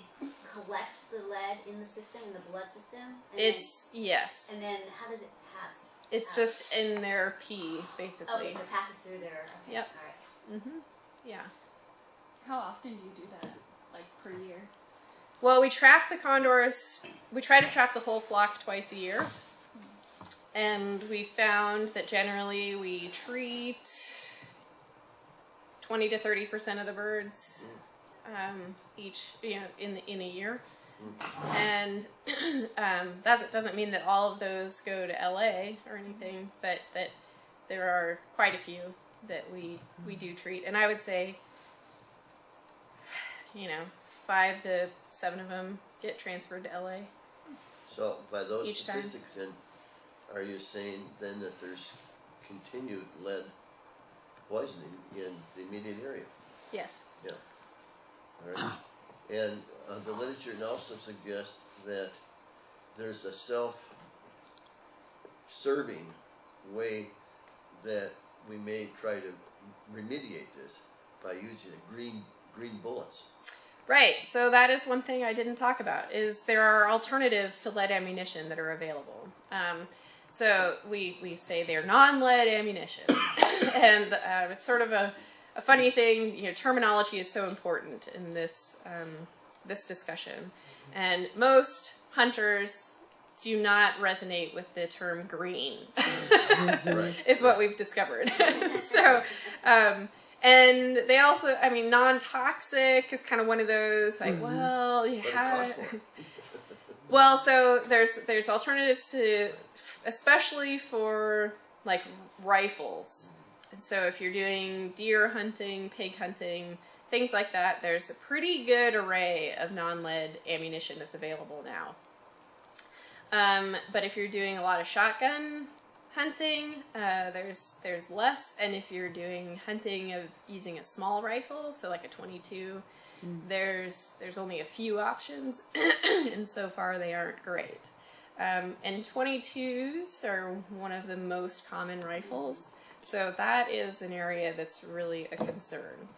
collects the lead in the system, in the blood system? Yes. And then how does it pass? It's just in their pee, basically. Okay, so it passes through there. Okay. Yep. All right. Yeah. How often do you do that? Like per year? Well, we track the condors. We try to track the whole flock twice a year. And we found that generally we treat 20 to 30% of the birds each, in a year. And that doesn't mean that all of those go to LA or anything, but that there are quite a few that we do treat. And I would say, 5 to 7 of them get transferred to LA. So by those each statistics then, are you saying then that there's continued lead poisoning in the immediate area? Yes. Yeah. All right. And the literature also suggests that there's a self-serving way that we may try to remediate this by using green bullets. Right. So that is one thing I didn't talk about, is there are alternatives to lead ammunition that are available. So we say they're non-lead ammunition. And it's sort of a funny thing. Terminology is so important in this discussion. And most hunters do not resonate with the term green, is what we've discovered. So, and they also, non-toxic is kind of one of those, like, well, you have... Well, so there's alternatives to, especially for like rifles. And so if you're doing deer hunting, pig hunting, things like that, there's a pretty good array of non-lead ammunition that's available now. But if you're doing a lot of shotgun hunting, there's less. And if you're doing hunting of using a small rifle, so like a .22, there's only a few options, and so far they aren't great. And 22s are one of the most common rifles. So that is an area that's really a concern.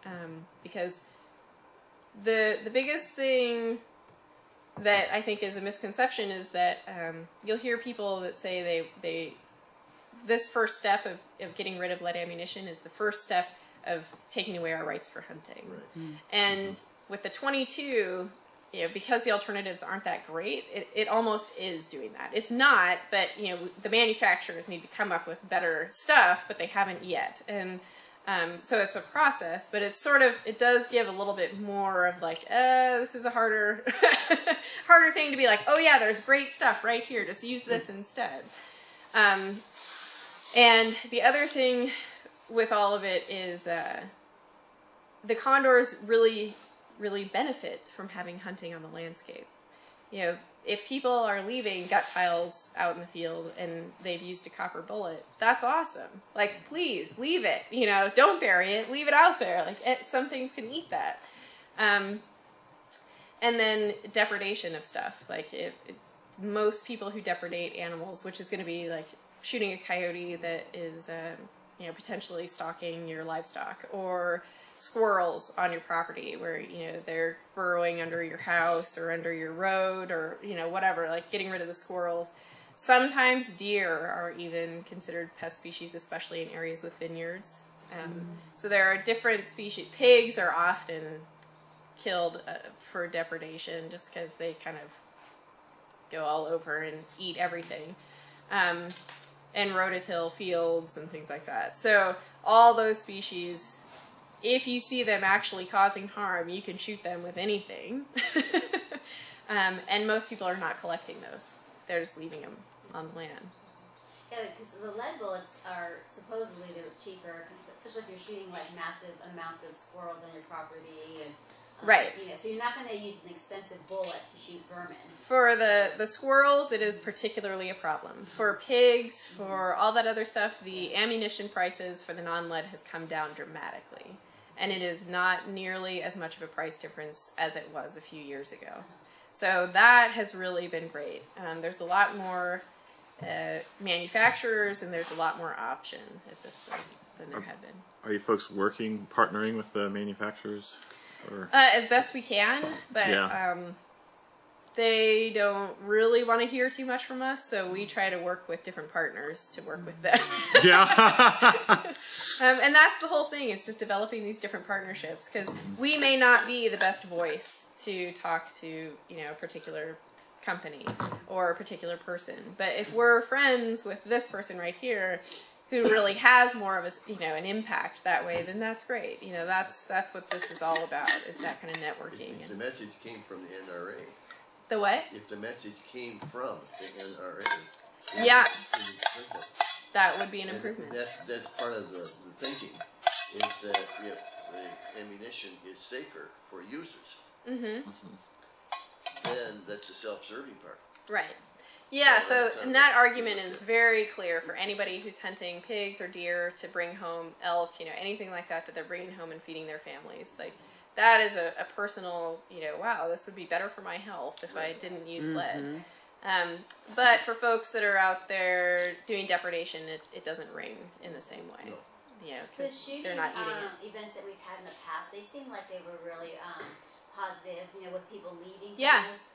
Because the biggest thing that I think is a misconception is that you'll hear people that say this first step of getting rid of lead ammunition is the first step of taking away our rights for hunting. Right. And with the 22, because the alternatives aren't that great, it almost is doing that. It's not, but the manufacturers need to come up with better stuff, but they haven't yet. And so it's a process, but it's it does give a little bit more of like, this is a harder thing to be like, oh yeah, there's great stuff right here, just use this instead. And the other thing with all of it is the condors really, really benefit from having hunting on the landscape. If people are leaving gut piles out in the field and they've used a copper bullet, that's awesome. Like, please, leave it. Don't bury it. Leave it out there. Like, some things can eat that. And then depredation of stuff. Like, most people who depredate animals, which is going to be like shooting a coyote that is, potentially stalking your livestock, or squirrels on your property where, they're burrowing under your house or under your road or, whatever, like getting rid of the squirrels. Sometimes deer are even considered pest species, especially in areas with vineyards. So there are different species. Pigs are often killed for depredation just because they kind of go all over and eat everything. And rototill fields and things like that. So all those species, if you see them actually causing harm, you can shoot them with anything. And most people are not collecting those. They're just leaving them on the land. Yeah, because the lead bullets are supposedly they're cheaper, especially if you're shooting like massive amounts of squirrels on your property and right. So you're not going to use an expensive bullet to shoot vermin. For the squirrels, it is particularly a problem. For pigs, for all that other stuff, the ammunition prices for the non-lead has come down dramatically. And it is not nearly as much of a price difference as it was a few years ago. So that has really been great. There's a lot more manufacturers, and there's a lot more option at this point than there have been. Are you folks partnering with the manufacturers? As best we can, but they don't really want to hear too much from us, so we try to work with different partners to work with them. And that's the whole thing, is just developing these different partnerships, because we may not be the best voice to talk to, a particular company or a particular person, but if we're friends with this person right here who really has more of an impact that way, then that's great. That's what this is all about, is that kind of networking. If the message came from the NRA. The what? If the message came from the NRA. Yeah. That would be an improvement. That's part of the thinking, is that if the ammunition is safer for users, then that's the self-serving part. Right. Yeah, so and that argument is very clear for anybody who's hunting pigs or deer to bring home, elk, anything like that they're bringing home and feeding their families. Like, that is a personal, wow, this would be better for my health if I didn't use lead. But for folks that are out there doing depredation, it doesn't ring in the same way. No. Because they're not eating it. Events that we've had in the past, they seem like they were really positive, with people leaving things,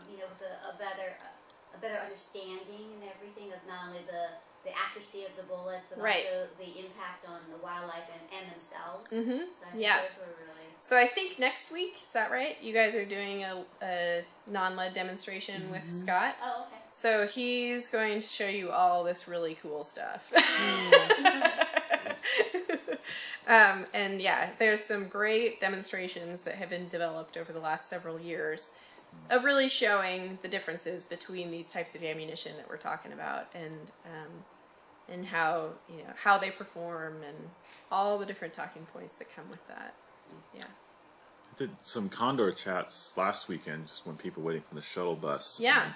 with a better understanding and everything of not only the accuracy of the bullets, but also the impact on the wildlife and themselves. So I think those were really... So I think next week, is that right? You guys are doing a non-lead demonstration with Scott. Oh, okay. So he's going to show you all this really cool stuff. And yeah, there's some great demonstrations that have been developed over the last several years of really showing the differences between these types of ammunition that we're talking about, and how how they perform and all the different talking points that come with that. Yeah. I did some Condor chats last weekend, just when people waiting for the shuttle bus. Yeah.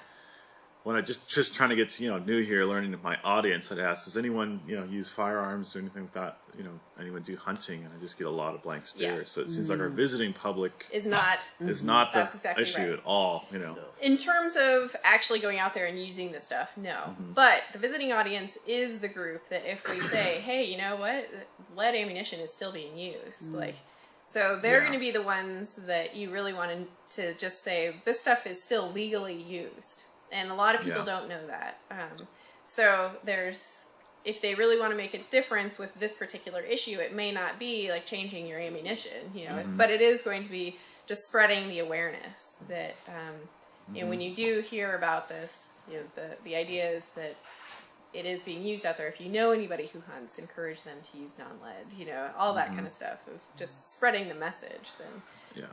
when I just trying to get to, new here, learning my audience, I'd ask, does anyone, use firearms or anything like that? Anyone do hunting? And I just get a lot of blank stares. Yeah. So it seems like our visiting public is not the exactly issue at all, No. In terms of actually going out there and using the stuff, no. But the visiting audience is the group that if we say, hey, you know what? Lead ammunition is still being used. So they're going to be the ones that you really want to just say, this stuff is still legally used. And a lot of people don't know that. So if they really want to make a difference with this particular issue, it may not be like changing your ammunition, but it is going to be just spreading the awareness that, when you do hear about this, the idea is that it is being used out there. If you know anybody who hunts, encourage them to use non-lead, all that kind of stuff of just spreading the message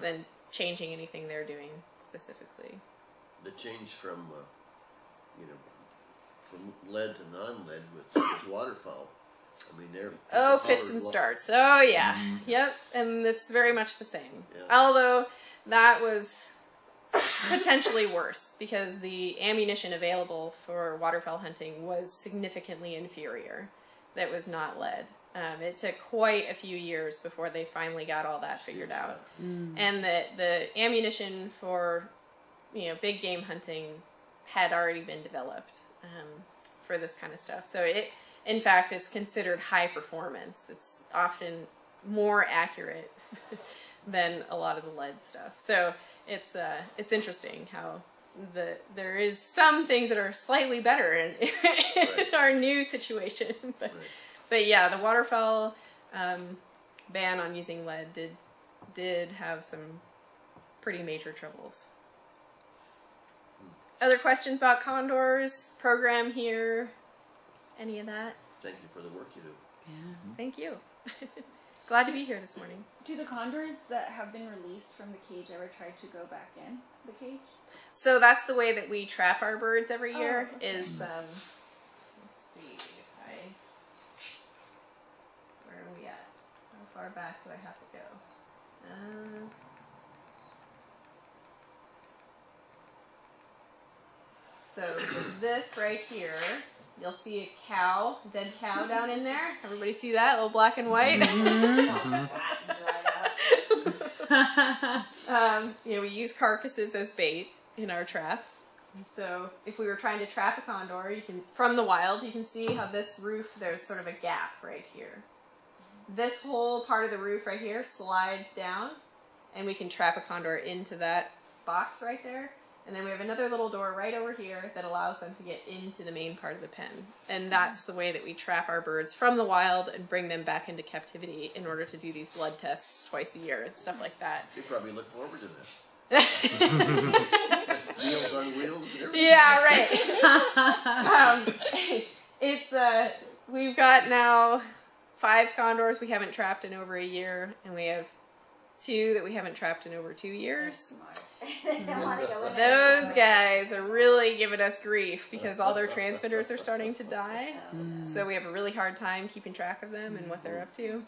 than changing anything they're doing specifically. The change from, from lead to non-lead with waterfowl. I mean, they're fits and starts. Oh yeah, yep, and it's very much the same. Yeah. Although that was potentially worse because the ammunition available for waterfowl hunting was significantly inferior. That was not lead. It took quite a few years before they finally got all that figured out, and the ammunition for big game hunting had already been developed for this kind of stuff. So in fact, it's considered high performance. It's often more accurate than a lot of the lead stuff. So it's interesting how there is some things that are slightly better in our new situation. But yeah, the waterfowl ban on using lead did have some pretty major troubles. Other questions about Condor's program here? Any of that? Thank you for the work you do. Yeah. Thank you. Glad to be here this morning. Do the condors that have been released from the cage ever try to go back in the cage? So that's the way that we trap our birds every year. Is let's see if where are we at? How far back do I have to go? So this right here, you'll see a cow, dead cow down in there. Everybody see that? A little black and white? We use carcasses as bait in our traps. And so if we were trying to trap a condor, from the wild, you can see how this roof, there's sort of a gap right here. This whole part of the roof right here slides down, and we can trap a condor into that box right there. And then we have another little door right over here that allows them to get into the main part of the pen. And that's the way that we trap our birds from the wild and bring them back into captivity in order to do these blood tests twice a year and stuff like that. You probably look forward to this. Wheels on wheels and everything. Yeah, right. We've got now 5 condors we haven't trapped in over a year, and we have 2 that we haven't trapped in over 2 years. Those guys are really giving us grief because all their transmitters are starting to die. So we have a really hard time keeping track of them and what they're up to.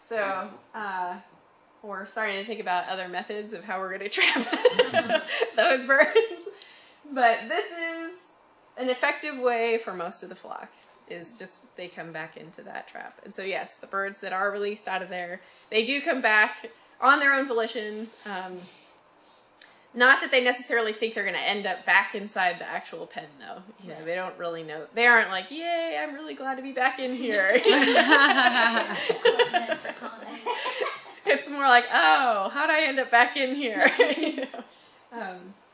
So we're starting to think about other methods of how we're going to trap those birds. But this is an effective way for most of the flock, is just they come back into that trap. And so yes, the birds that are released out of there, they do come back on their own volition. Not that they necessarily think they're going to end up back inside the actual pen, though. They don't really know. They aren't like, yay, I'm really glad to be back in here. It's more like, oh, how'd I end up back in here?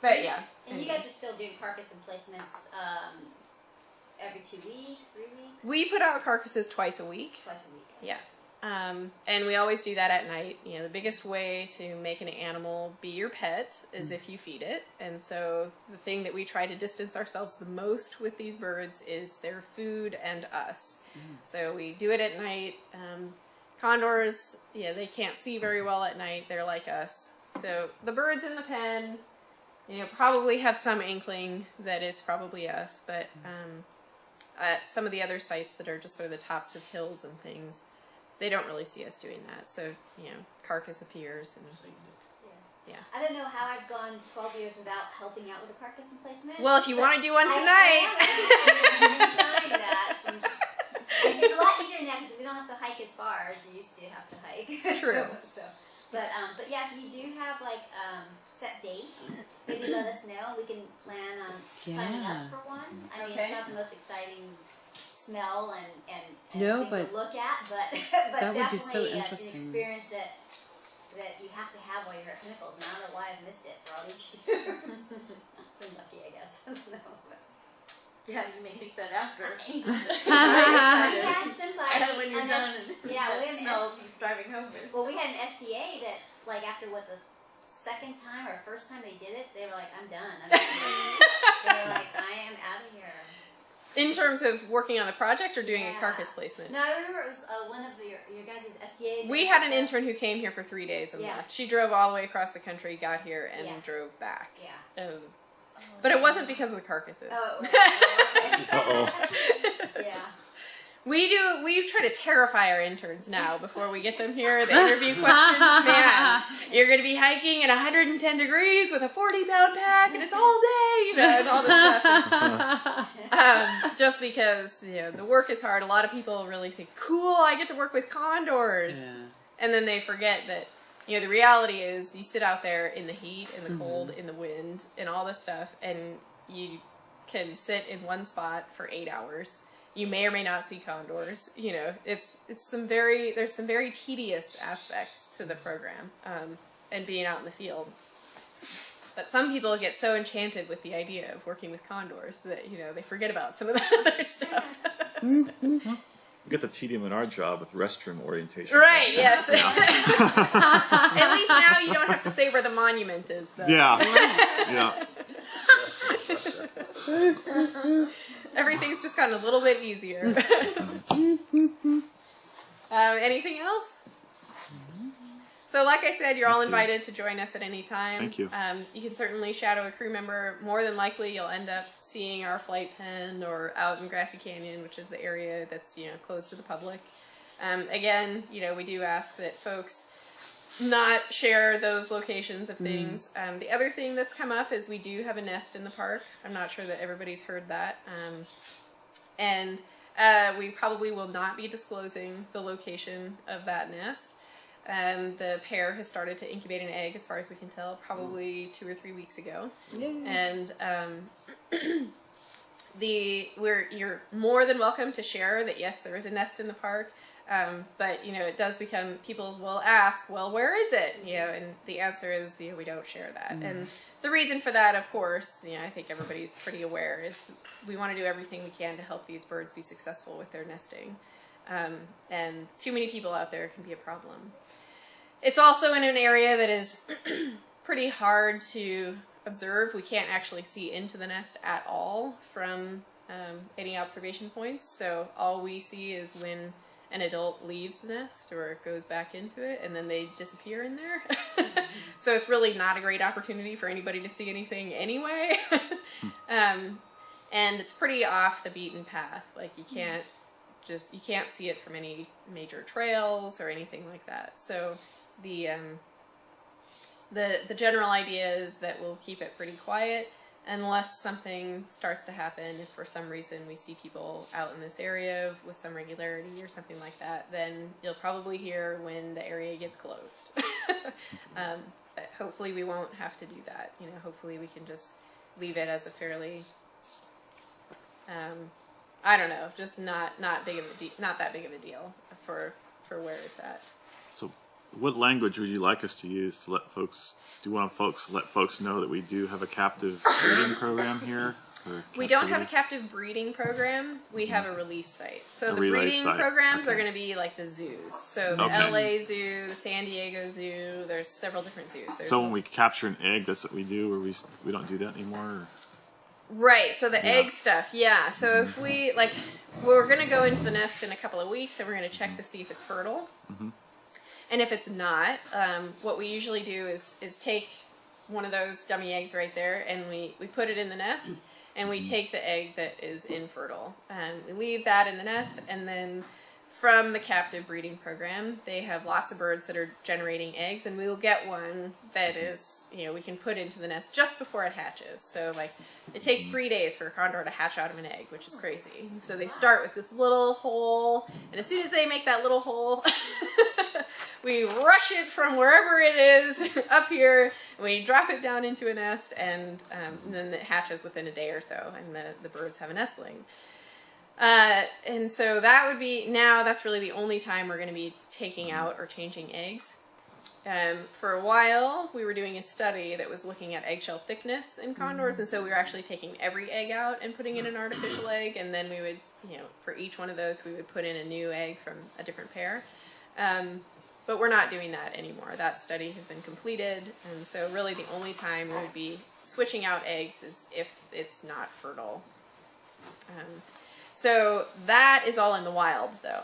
But yeah. And you guys are still doing carcass emplacements every 2 weeks, 3 weeks? We put out carcasses twice a week. Twice a week. Yeah. And we always do that at night. The biggest way to make an animal be your pet is if you feed it. And so the thing that we try to distance ourselves the most with these birds is their food and us. So we do it at night. Condors, they can't see very well at night. They're like us. So the birds in the pen, probably have some inkling that it's probably us. But at some of the other sites that are just sort of the tops of hills and things, they don't really see us doing that. So, carcass appears. And Yeah. I don't know how I've gone 12 years without helping out with the carcass placement. Well, if you want to do one tonight. I'm trying that. It's a lot easier now because we don't have to hike as far as you used to have to hike. True. But yeah, if you do have like set dates, maybe let us know. We can plan on signing up for one. I mean, it's not the most exciting smell and thing to look at, but that would be so definitely interesting. An experience that you have to have while you're at Pinnacles. And I don't know why I've missed it for all these years. I've been lucky, I guess. I don't know. Yeah, you may think that after. We had somebody. When you're done and that smell of you driving home with. Well, we had an SCA that, like, after the second time or first time they did it, they were like, I'm done. They were like, I am out of here. In terms of working on the project or doing a carcass placement? No, I remember it was one of your guys' SCAs. We had an intern who came here for 3 days and left. She drove all the way across the country, got here, and drove back. Yeah. But it wasn't because of the carcasses. Oh, okay. Yeah. We try to terrify our interns now before we get them here. The interview questions, man, you're going to be hiking at 110 degrees with a 40-pound pack, and it's all day, and all this stuff. Just because the work is hard. A lot of people really think, cool, I get to work with condors, and then they forget that the reality is you sit out there in the heat, in the cold, in the wind, and all this stuff, and you can sit in one spot for 8 hours. You may or may not see condors. There's some very tedious aspects to the program, and being out in the field. But some people get so enchanted with the idea of working with condors that they forget about some of the other stuff. We get the tedium in our job with restroom orientation. Right, yes. At least now you don't have to say where the monument is, though. Yeah. Everything's just gotten a little bit easier. Anything else? So like I said, you're all invited to join us at any time. Thank you. You can certainly shadow a crew member. More than likely, you'll end up seeing our flight pen or out in Grassy Canyon, which is the area that's closed to the public. Again, we do ask that folks not share those locations of things. The other thing that's come up is we do have a nest in the park. I'm not sure that everybody's heard that. And we probably will not be disclosing the location of that nest. The pair has started to incubate an egg, as far as we can tell, probably 2 or 3 weeks ago. And you're more than welcome to share that, yes, there is a nest in the park. But it does become, people will ask, well, where is it? And the answer is, we don't share that. And the reason for that, of course, I think everybody's pretty aware, is we want to do everything we can to help these birds be successful with their nesting. And too many people out there can be a problem. It's also in an area that is pretty hard to observe. We can't actually see into the nest at all from any observation points. So all we see is when an adult leaves the nest or goes back into it, and then they disappear in there. So it's really not a great opportunity for anybody to see anything anyway. And it's pretty off the beaten path. Like you can't see it from any major trails or anything like that. So the general idea is that we'll keep it pretty quiet unless something starts to happen. If for some reason we see people out in this area with some regularity or something like that, then you'll probably hear when the area gets closed. But hopefully we won't have to do that. Hopefully we can just leave it as a fairly, I don't know, just not that big of a deal for where it's at. So, what language would you like us to use to let folks? Do you want let folks know that we do have a captive breeding program here? We don't have a captive breeding program. We have a release site. So the breeding programs are going to be like the zoos. So the LA Zoo, the San Diego Zoo. There's several different zoos. So when we capture an egg, that's what we do, or we don't do that anymore. Or? Right, so the egg stuff, yeah. So if we're going to go into the nest in a couple of weeks, and we're going to check to see if it's fertile. And if it's not, what we usually do is take one of those dummy eggs right there, and we put it in the nest, and we take the egg that is infertile. And we leave that in the nest, and then from the captive breeding program. They have lots of birds that are generating eggs, and we will get one that is, we can put into the nest just before it hatches. So like, it takes 3 days for a condor to hatch out of an egg, which is crazy. And so they start with this little hole, and as soon as they make that little hole, we rush it from wherever it is up here, and we drop it down into a nest, and then it hatches within a day or so, and the birds have a nestling. And so that would be, now that's really the only time we're going to be taking out or changing eggs. For a while, we were doing a study that was looking at eggshell thickness in condors, and so we were actually taking every egg out and putting in an artificial egg, and then we would, for each one of those, we would put in a new egg from a different pair. But we're not doing that anymore. That study has been completed, and so really the only time we would be switching out eggs is if it's not fertile. So that is all in the wild, though.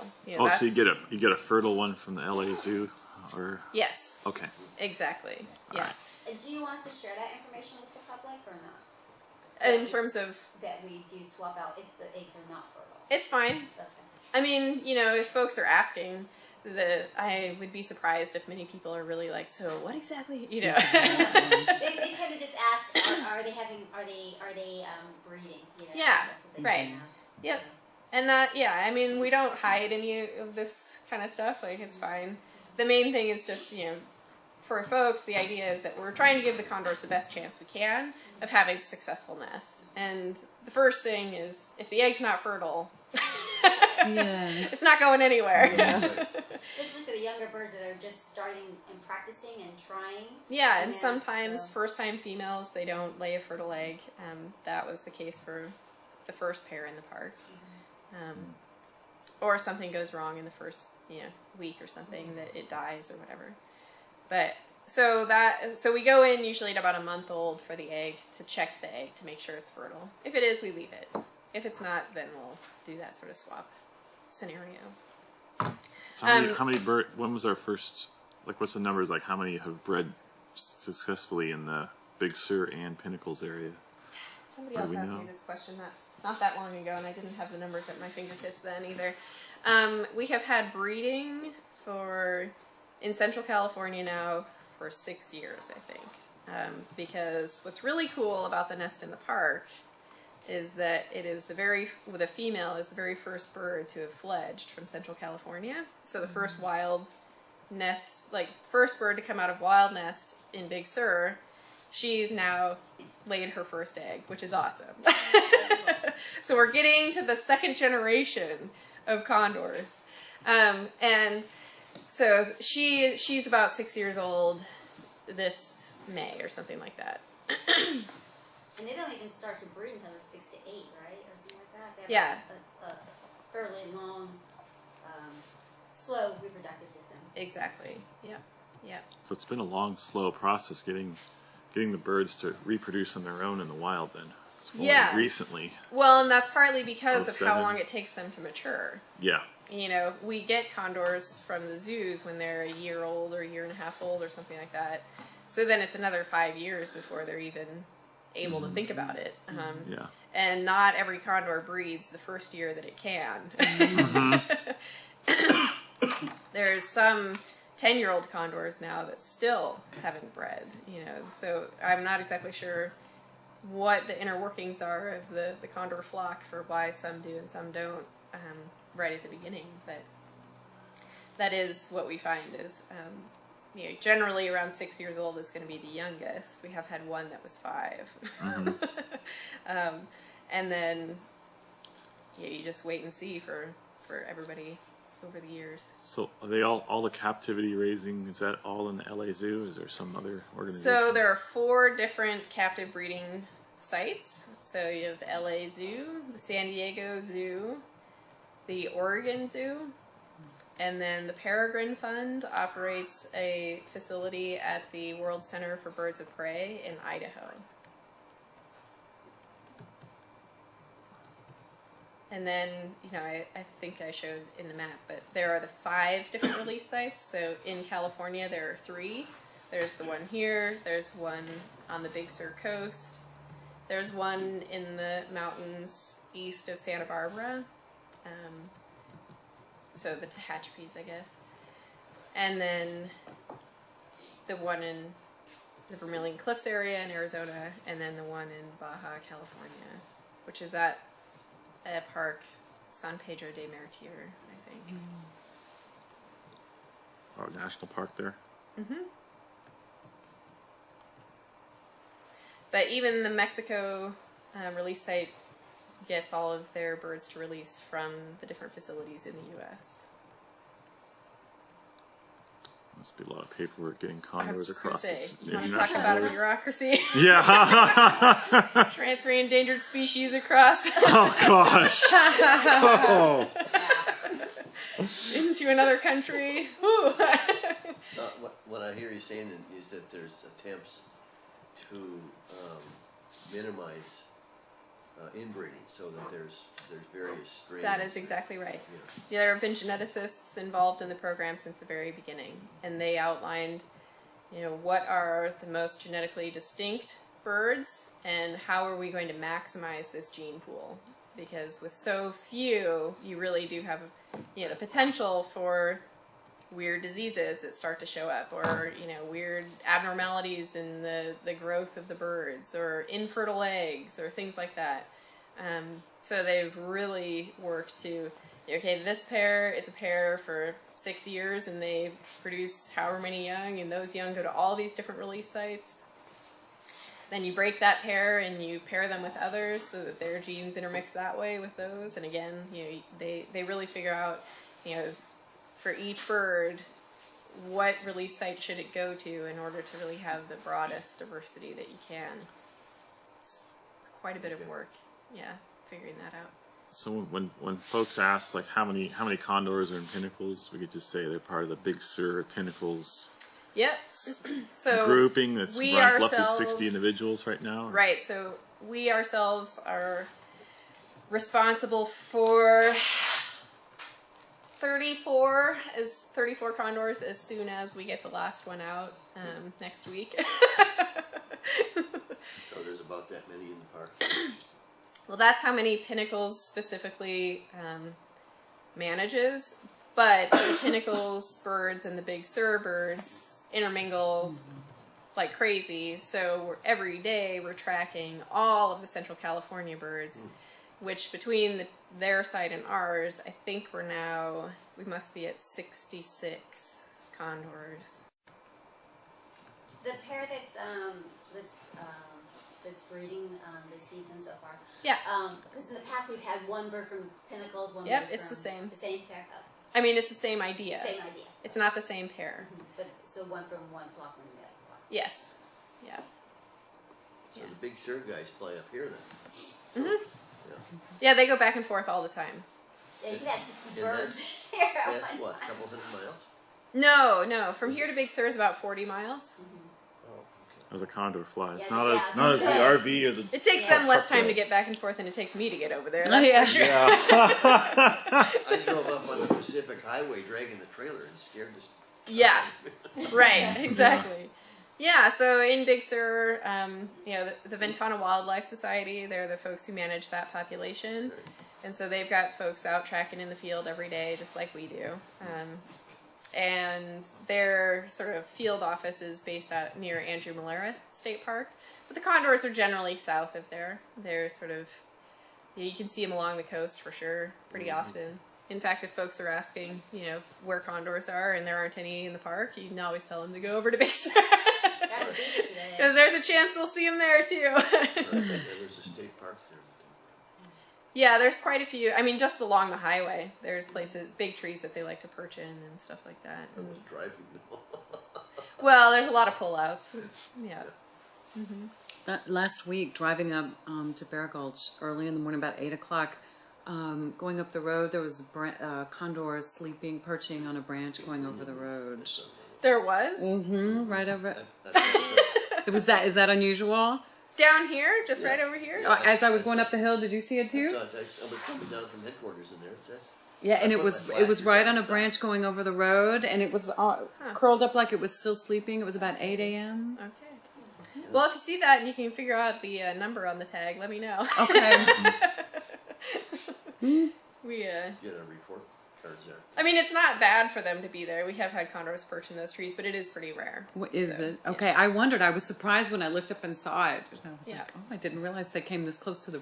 So you get a fertile one from the LA Zoo, or yes. Okay. Exactly. All yeah. Right. Do you want us to share that information with the public or not? In terms of that we do swap out if the eggs are not fertile. It's fine. Okay. I mean, if folks are asking, I would be surprised if many people are really like, so what exactly, They tend to just ask, are they breeding? Yeah, that's what they right. ask. Yep. And I mean, we don't hide any of this kind of stuff. Like, it's fine. The main thing is just, for folks, the idea is that we're trying to give the condors the best chance we can of having a successful nest. And the first thing is, if the egg's not fertile, it's not going anywhere. Yeah. Especially for the younger birds that are just starting and practicing and trying. Yeah, and sometimes first-time females, they don't lay a fertile egg. That was the case for the first pair in the park. Or something goes wrong in the first week or something, that it dies or whatever. But so we go in usually at about a month old for the egg to check the egg to make sure it's fertile. If it is, we leave it. If it's not, then we'll do that sort of swap scenario. So how many bird? When was our first? Like, what's the numbers? Like, how many have bred successfully in the Big Sur and Pinnacles area? Somebody else asked me this question not that long ago, and I didn't have the numbers at my fingertips then either. We have had breeding in Central California now for 6 years, I think. Because what's really cool about the nest in the park is that it is the female is the very first bird to have fledged from Central California. So the first wild nest, first bird to come out of wild nest in Big Sur, she's now laid her first egg, which is awesome. So we're getting to the second generation of condors. And so she's about 6 years old this May or something like that. And they don't even start to breed until they're 6 to 8, right? Or something like that. They Yeah. have a fairly long, slow reproductive system. Exactly. Yeah. Yeah. So it's been a long, slow process getting the birds to reproduce on their own in the wild then. Yeah. Recently. Well, and that's partly because of how long it takes them to mature. Yeah. We get condors from the zoos when they're a year old or a year and a half old or something like that. So then it's another 5 years before they're even able to think about it. Yeah. And not every condor breeds the first year that it can. There's some 10-year-old condors now that still haven't bred, so I'm not exactly sure what the inner workings are of the condor flock for why some do and some don't right at the beginning, but that is what we find is, generally around 6 years old is going to be the youngest. We have had one that was 5. And then, you just wait and see for everybody over the years. So are they all the captivity raising, is that all in the LA Zoo? Is there some other organization? So there are 4 different captive breeding sites. So you have the LA Zoo, the San Diego Zoo, the Oregon Zoo, and then the Peregrine Fund operates a facility at the World Center for Birds of Prey in Idaho. And then, I think I showed in the map, but there are the 5 different release sites. So in California, there are 3. There's the one here. There's one on the Big Sur coast. There's one in the mountains east of Santa Barbara. so the Tehachapies, I guess. And then the one in the Vermilion Cliffs area in Arizona, and then the one in Baja, California, which is at a park, San Pedro de Martir, I think. Our national park there. Mm-hmm. But even the Mexico release site gets all of their birds to release from the different facilities in the U.S. Must be a lot of paperwork getting condors across. You want to talk about a bureaucracy? Yeah. Transferring endangered species across. Oh gosh. Oh. Into another country. What I hear you saying is that there's attempts to minimize inbreeding, so that there's various strains. That is exactly right. Yeah, there have been geneticists involved in the program since the very beginning, and they outlined, what are the most genetically distinct birds, and how are we going to maximize this gene pool? Because with so few, you really do have, the potential for weird diseases that start to show up, or weird abnormalities in the growth of the birds, or infertile eggs, or things like that. So they've really worked to, okay, this pair is a pair for 6 years, and they produce however many young, and those young go to all these different release sites. Then you break that pair and you pair them with others so that their genes intermix that way with those. And again, they really figure out, for each bird, what release site should it go to in order to really have the broadest diversity that you can. It's quite a bit of work, figuring that out. So when folks ask like how many condors are in Pinnacles, we could just say they're part of the Big Sur Pinnacles. Yep. So grouping that's up to 60 individuals right now. Right. So we ourselves are responsible for 34 condors as soon as we get the last one out next week. So there's about that many in the park. Well, that's how many Pinnacles specifically manages. But the Pinnacles birds and the Big Sur birds intermingle like crazy. So every day we're tracking all of the Central California birds, which between their site and ours, I think we must be at 66 condors. The pair that's breeding this season so far. Yeah. Because in the past we've had one bird from Pinnacles, one bird from... It's the same. The same pair? I mean, it's the same idea. Same idea. It's not the same pair. Mm-hmm. But so one from one flock, one from the other flock. Yes. Yeah. So the Big Sur guys fly up here then. Mm-hmm. Yeah, they go back and forth all the time. Yeah, you could have 60 And birds here at that's one what, time. a couple hundred miles? No. From here to Big Sur is about 40 miles. As a condor flies, Yeah, not as the RV or the. It takes them less time to get back and forth than it takes me to get over there. Yeah. For sure. I drove up on the Pacific Highway dragging the trailer and scared this. Yeah, right, exactly. Yeah, so in Big Sur, the Ventana Wildlife Society, they're the folks who manage that population. And so they've got folks out tracking in the field every day, just like we do. And their sort of field office is based out near Andrew Malera State Park. But the condors are generally south of there. They're sort of, you can see them along the coast for sure, pretty often. In fact, if folks are asking, where condors are and there aren't any in the park, you can always tell them to go over to Big Sur. Because there's a chance they'll see them there too. There's a state park there. Yeah, there's quite a few. I mean, just along the highway, there's places, big trees that they like to perch in and stuff like that. I was driving though. Well, there's a lot of pullouts. Yeah. Mm-hmm. Last week, driving up to Bear Gulch early in the morning, about 8 o'clock, going up the road, there was a condor perching on a branch going over the road. There was? Mm-hmm, right over it. Is that unusual? Down here? Just right over here? As I was going up the hill, did you see it too? I was coming down from headquarters in there. Yeah, and it was right on a branch going over the road, and it was curled up like it was still sleeping. It was about 8 a.m. Okay. Well, if you see that and you can figure out the number on the tag, let me know. Okay. We Get a report birds there. I mean, it's not bad for them to be there. We have had condors perch in those trees, but it is pretty rare. Is it? Okay, I wondered. I was surprised when I looked up and saw it. And I was like, oh, I didn't realize they came this close to the,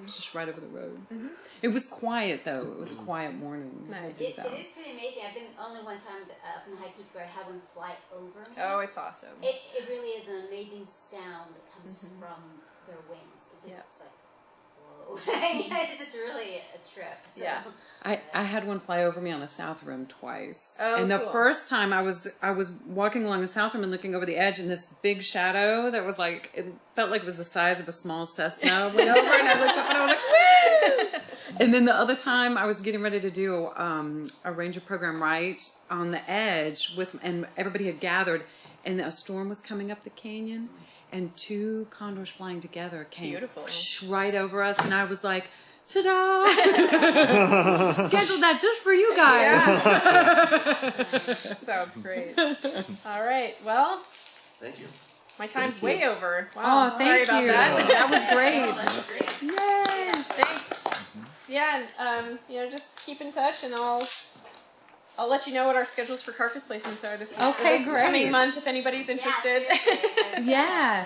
just right over the road. It was quiet, though. It was a quiet morning. Nice. It is pretty amazing. I've been only one time up in the high peaks where I had one fly over me. Oh, it's awesome. It really is an amazing sound that comes from their wings. It just it's like, whoa. It's just really a trip. So. Yeah. I had one fly over me on the South Rim twice. Oh, and the cool. first time I was walking along the South Rim and looking over the edge, and this big shadow that was like, it felt like it was the size of a small Cessna went over, and I looked up and I was like, woo! And then the other time I was getting ready to do a ranger program right on the edge and everybody had gathered, and a storm was coming up the canyon, and 2 condors flying together came right over us, and I was like, ta-da! Scheduled that just for you guys. Yeah. Sounds great. All right. Well, thank you. My time's way over. Wow. Oh, thank Sorry you. about that. That was great. That was great. Yay! Thanks. Yeah, and just keep in touch, and I'll let you know what our schedules for carcass placements are this week. Okay, this great. coming month if anybody's interested. Yeah. Seriously. Yeah.